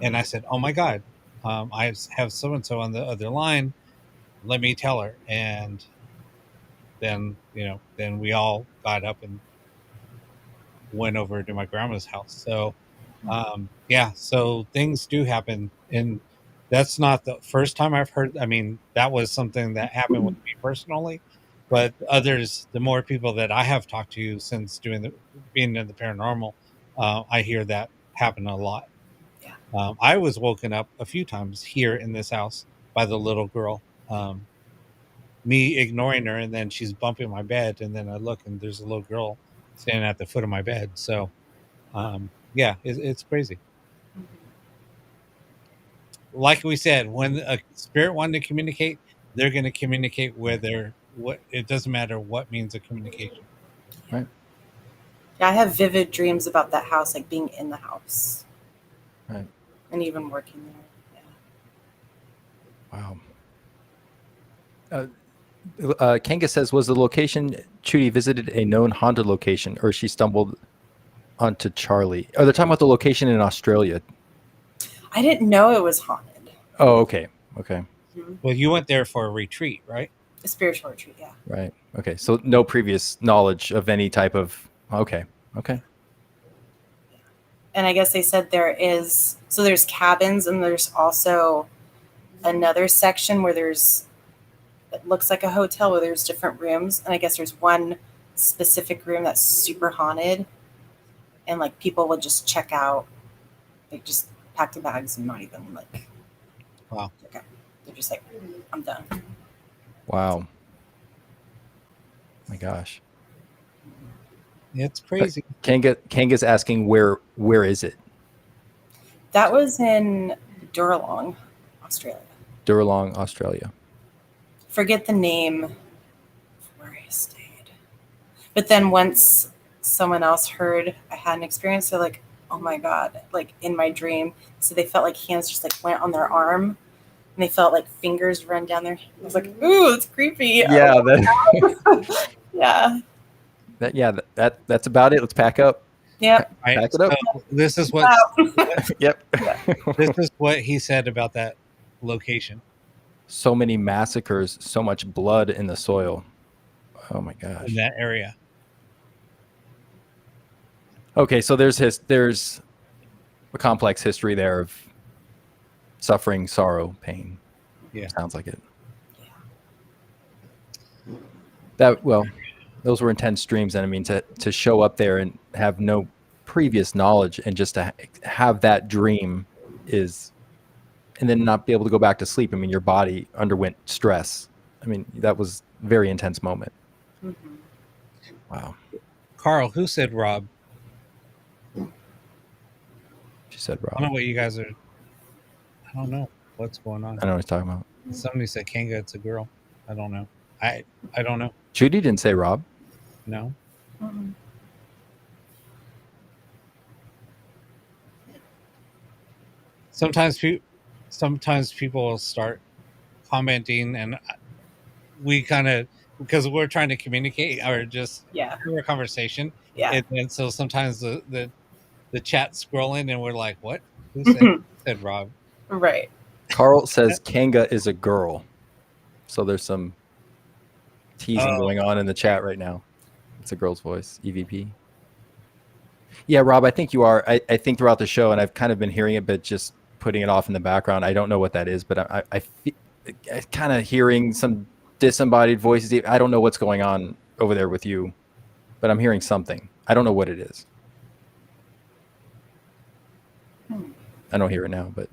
And I said, oh my God, I have so and so on the other line, let me tell her. And then then we all got up and went over to my grandma's house. So yeah, so things do happen, and that's not the first time I've heard. I mean, that was something that happened with me personally, but others, the more people that I have talked to since being in the paranormal, I hear that happen a lot. Yeah. I was woken up a few times here in this house by the little girl, me ignoring her, and then she's bumping my bed, and then I look and there's a little girl standing at the foot of my bed. So yeah, it's crazy. Like we said, when a spirit wanted to communicate, they're going to communicate it doesn't matter what means of communication. Right. Yeah, I have vivid dreams about that house, like being in the house. Right. And even working there. Yeah. Wow. Kanga says, was the location Chudi visited a known haunted location, or she stumbled onto Charlie? Oh, they're talking about the location in Australia. I didn't know it was haunted. Oh, okay. Okay. Mm-hmm. Well, you went there for a retreat, right? A spiritual retreat, yeah. Right. Okay. So no previous knowledge of any type of. Okay. Okay. And I guess they said there's cabins, and there's also another section where it looks like a hotel where there's different rooms. And I guess there's one specific room that's super haunted, and like people would just check out, like just pack their bags and not even like. Wow. Okay. They're just like, I'm done. Wow. My gosh. It's crazy. Kanga's asking where is it? That was in Durlong, Australia. Durlong, Australia. Forget the name of where I stayed. But then once someone else heard I had an experience, they're like, oh my God, like in my dream. So they felt like hands just like went on their arm, and they felt like fingers run down their. I was like, ooh, it's creepy. Yeah. Yeah. That's about it. Let's pack up. Yep. Right? Pack it up. So this is what. Yep. This is what he said about that location. So many massacres, so much blood in the soil. Oh my gosh. In that area. Okay, so there's a complex history there of suffering, sorrow, pain. Yeah. Sounds like it. Those were intense dreams. And I mean, to show up there and have no previous knowledge and just to have that dream and then not be able to go back to sleep. I mean, your body underwent stress. I mean, that was a very intense moment. Mm-hmm. Wow. Carl, who said Rob? She said Rob. I don't know what you guys are. I don't know what's going on. I don't know what he's talking about. Somebody said Kanga, it's a girl. I don't know. I don't know. Judy didn't say Rob. No. Mm-hmm. Sometimes people will start commenting, and we kind of, because we're trying to communicate or just have a conversation. Yeah. And so sometimes the chat scrolling and we're like, what? Who said Rob? Right. Carl says Kanga is a girl. So there's some teasing going on in the chat right now. It's a girl's voice, EVP. Yeah, Rob, I think you are. I think throughout the show, and I've kind of been hearing it, but just putting it off in the background. I don't know what that is, but I kind of hearing some disembodied voices. I don't know what's going on over there with you, but I'm hearing something. I don't know what it is. I don't hear it now, but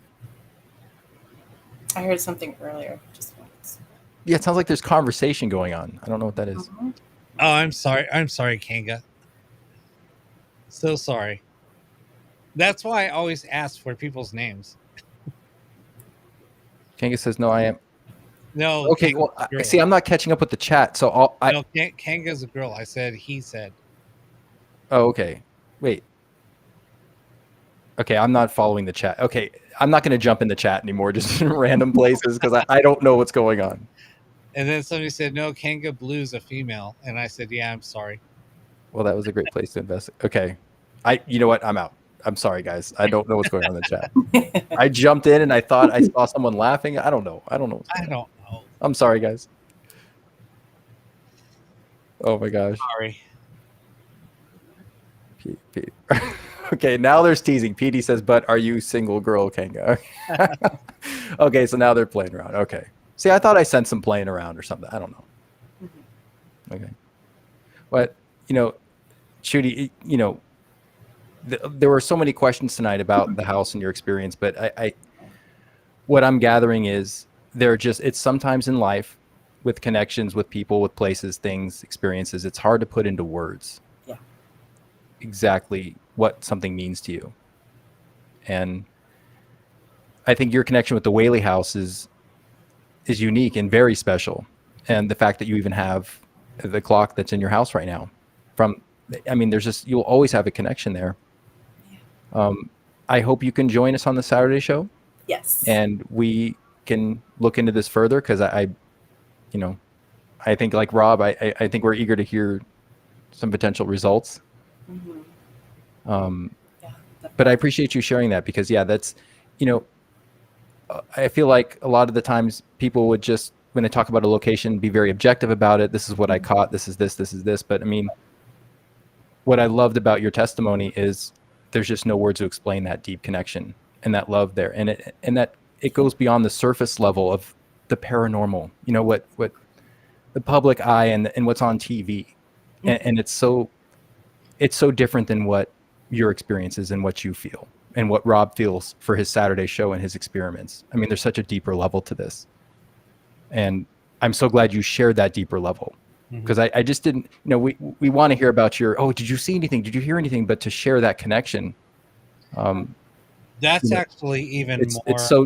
I heard something earlier, just once. Yeah, it sounds like there's conversation going on. I don't know what that is. Mm-hmm. Oh, I'm sorry, Kanga. So sorry. That's why I always ask for people's names. Kanga says, no, I am. No. Okay, well, see, I'm not catching up with the chat, so No, Kanga's a girl. I said, he said. Oh, okay. Wait. Okay, I'm not following the chat. Okay, I'm not going to jump in the chat anymore, just in random places, because I don't know what's going on. And then somebody said, no, Kanga Blue's a female. And I said, yeah, I'm sorry. Well, that was a great place to invest. Okay. You know what? I'm out. I'm sorry, guys. I don't know what's going on in the chat. I jumped in and I thought I saw someone laughing. I don't know. I don't know. I'm sorry, guys. Oh my gosh. Sorry. Okay, now there's teasing. PD says, but are you single girl, Kanga? Okay, so now they're playing around. Okay. See, I thought I sent some playing around or something. I don't know. Mm-hmm. Okay. But, Shooty, there were so many questions tonight about the house and your experience, but what I'm gathering is it's sometimes in life with connections with people, with places, things, experiences, it's hard to put into words. Yeah. Exactly what something means to you. And I think your connection with the Whaley house is unique and very special. And the fact that you even have the clock that's in your house right now you'll always have a connection there. I hope you can join us on the Saturday show. Yes. And we can look into this further, because I think like Rob, I think we're eager to hear some potential results. Mm-hmm. But I appreciate you sharing that, because that's, I feel like a lot of the times people would just, when they talk about a location, be very objective about it. This is what I caught. This is this. But I mean, what I loved about your testimony is there's just no words to explain that deep connection and that love there. And that it goes beyond the surface level of the paranormal, what the public eye and what's on TV. And it's so different than what your experience is and what you feel and what Rob feels for his Saturday show and his experiments. I mean, there's such a deeper level to this. And I'm so glad you shared that deeper level, because I just didn't, we want to hear about did you see anything? Did you hear anything? But to share that connection. That's actually even more. It's so,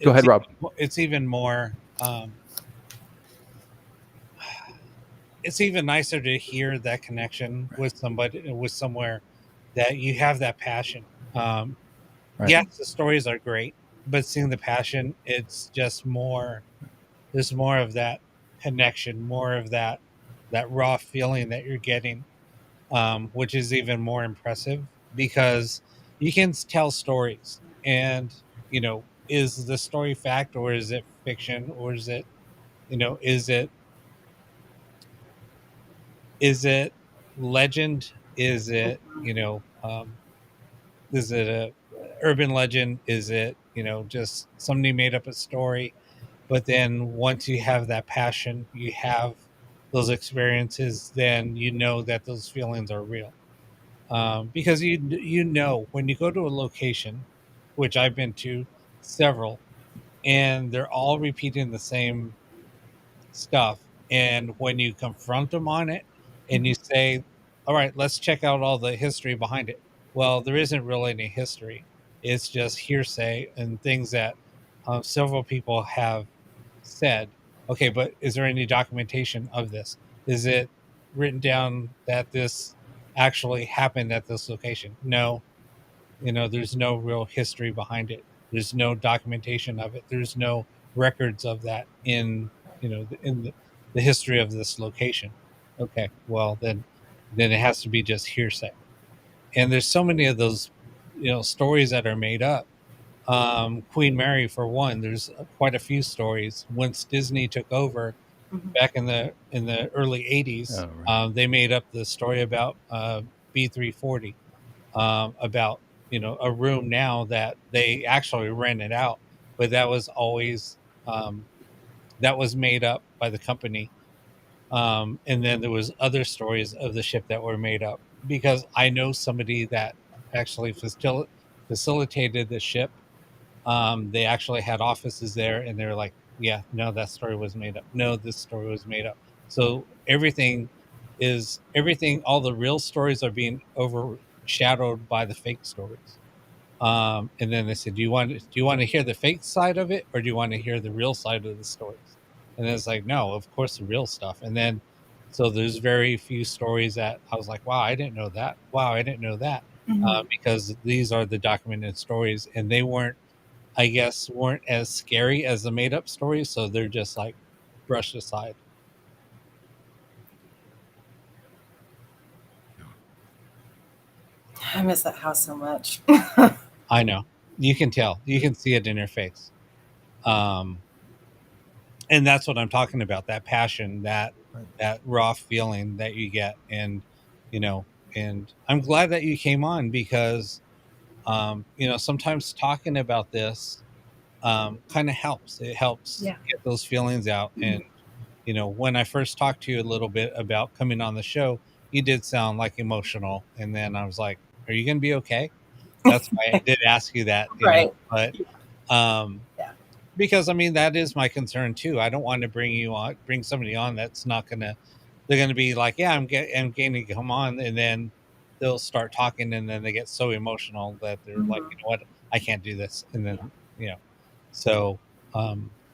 go ahead, Rob. It's even more, it's even nicer to hear that connection with somewhere that you have that passion. Right. Yes, the stories are great, but seeing the passion, it's just more. There's more of that connection, more of that raw feeling that you're getting, which is even more impressive, because you can tell stories, and is the story fact, or is it fiction, or is it is it legend? Is it is it a urban legend? Is it just somebody made up a story? But then once you have that passion, you have those experiences, then you know that those feelings are real. Because you know when you go to a location, which I've been to several, and they're all repeating the same stuff, and when you confront them on it and you say, all right, let's check out all the history behind it, well, there isn't really any history. It's just hearsay and things that several people have said. Okay, but is there any documentation of this? Is it written down that this actually happened at this location? No. There's no real history behind it. There's no documentation of it. There's no records of that in the history of this location. Okay, well, then it has to be just hearsay. And there's so many of those stories that are made up. Queen Mary, for one, there's quite a few stories. Once Disney took over back in the early 80s, they made up the story about B340, about a room now that they actually rented out, but that was always that was made up by the company. And then there was other stories of the ship that were made up, because I know somebody that actually facilitated the ship. They actually had offices there, and they're like, yeah, no, that story was made up. No, this story was made up. So everything, all the real stories are being overshadowed by the fake stories. And then they said, do you want to hear the fake side of it, or do you want to hear the real side of the stories? And it's like, no, of course, the real stuff. And then, so there's very few stories that I was like, wow, I didn't know that. Wow, I didn't know that. Because these are the documented stories, and they weren't as scary as the made up stories. So they're just like brushed aside. I miss that house so much. I know. You can tell. You can see it in her face. And that's what I'm talking about, that passion, that raw feeling that you get. And and I'm glad that you came on, because sometimes talking about this kind of helps. It helps get those feelings out. And when I first talked to you a little bit about coming on the show, you did sound like emotional, and then I was like, are you gonna be okay? That's why I did ask you that, right. But because that is my concern too. I don't want to bring somebody on that's not gonna, they're gonna be like, yeah, I'm gaining to come on, and then they'll start talking, and then they get so emotional that they're like, you know what, I can't do this. And then so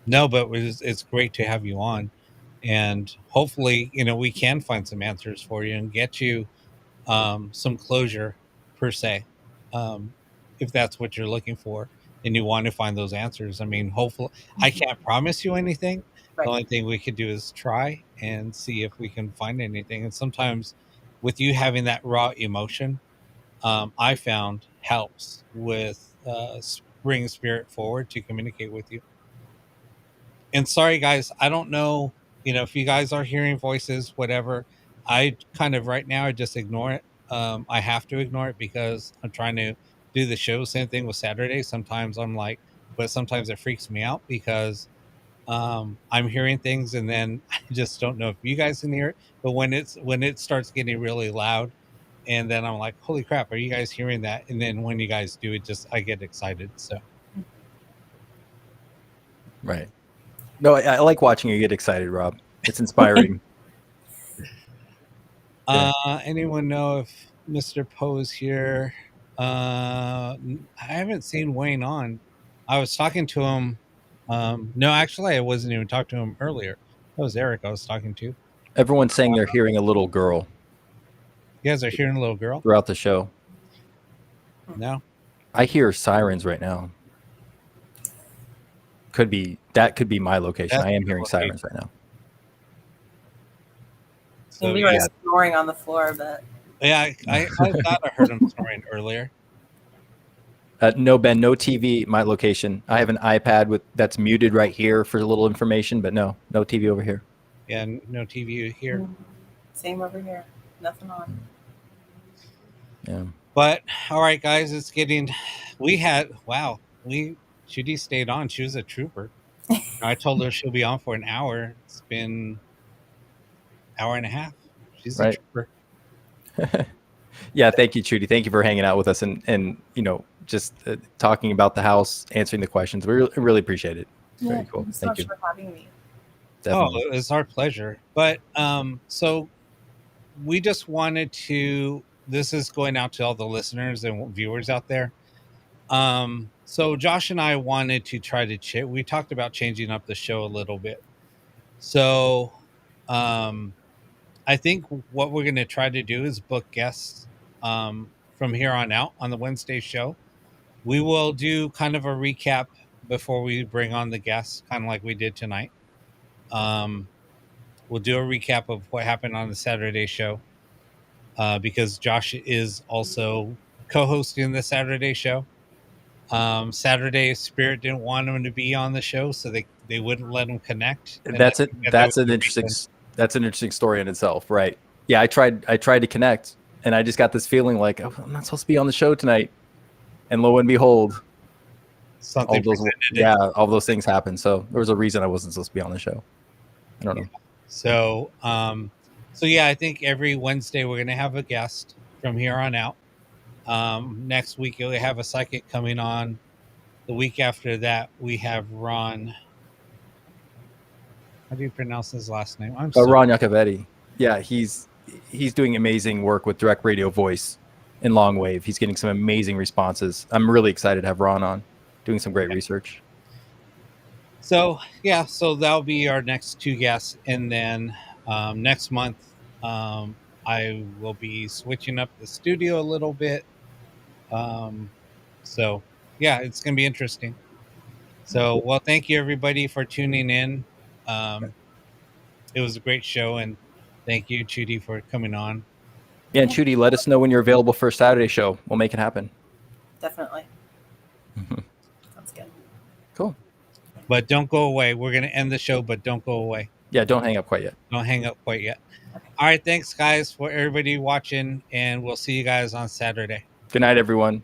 no, but it's great to have you on, and hopefully we can find some answers for you and get you some closure, per se, if that's what you're looking for and you want to find those answers. Hopefully, I can't promise you anything. The only thing we could do is try and see if we can find anything. And sometimes with you having that raw emotion, I found helps with bringing spirit forward to communicate with you. And sorry, guys, I don't know, if you guys are hearing voices, whatever, I kind of right now, I just ignore it. I have to ignore it because I'm trying to do the show. Same thing with Saturday. Sometimes I'm like, but sometimes it freaks me out because I'm hearing things, and then I just don't know if you guys can hear it. But when it starts getting really loud, and then I'm like, holy crap, are you guys hearing that? And then when you guys do it, I get excited. So right. No, I like watching you get excited, Rob. It's inspiring. Anyone know if Mr. Poe's here? I haven't seen Wayne on. I was talking to him. No, actually, I wasn't even talking to him earlier. That was Eric I was talking to. Everyone's saying they're hearing a little girl. You guys are hearing a little girl throughout the show. No, I hear sirens right now. Could be my location. I am hearing sirens right now. So we were snoring on the floor, but yeah, I thought I heard him snoring earlier. No, Ben, no TV. My location. I have an iPad that's muted right here for a little information, but no TV over here. Yeah, no TV here. Same over here. Nothing on. Yeah. But all right, guys, it's getting. Judy stayed on. She was a trooper. I told her she'll be on for an hour. It's been hour and a half. She's Right. a trooper. Yeah, thank you, Chubby. Thank you for hanging out with us and just talking about the house, answering the questions. We really appreciate it. It's very cool. Thank you so Thank much you. for having me. Definitely. Oh, it's our pleasure. But so we just wanted to. This is going out to all the listeners and viewers out there. So Josh and I wanted to try to we talked about changing up the show a little bit. So I think what we're going to try to do is book guests from here on out on the Wednesday show. We will do kind of a recap before we bring on the guests, kind of like we did tonight. We'll do a recap of what happened on the Saturday show because Josh is also co-hosting the Saturday show. Saturday Spirit didn't want him to be on the show, so they wouldn't let him connect. That's it. That's an interesting story in itself, right? Yeah, I tried to connect, and I just got this feeling like, oh, I'm not supposed to be on the show tonight. And lo and behold, something all those things happened. So there was a reason I wasn't supposed to be on the show. I don't know. So yeah, I think every Wednesday we're gonna have a guest from here on out. Next week you'll have a psychic coming on. The week after that we have Ron. How do you pronounce his last name? Ron Iacovetti. Yeah, he's doing amazing work with direct radio voice in long wave. He's getting some amazing responses. I'm really excited to have Ron on, doing some great research. So yeah, so that'll be our next two guests, and then next month I will be switching up the studio a little bit. So yeah, it's gonna be interesting. So well, thank you everybody for tuning in. It was a great show, and thank you, Chubby, for coming on. Yeah, and Chubby, let us know when you're available for a Saturday show. We'll make it happen. Definitely. Sounds good. Cool. But don't go away. We're going to end the show, but don't go away. Yeah, don't hang up quite yet. Don't hang up quite yet. Okay. All right, thanks, guys, for everybody watching, and we'll see you guys on Saturday. Good night, everyone.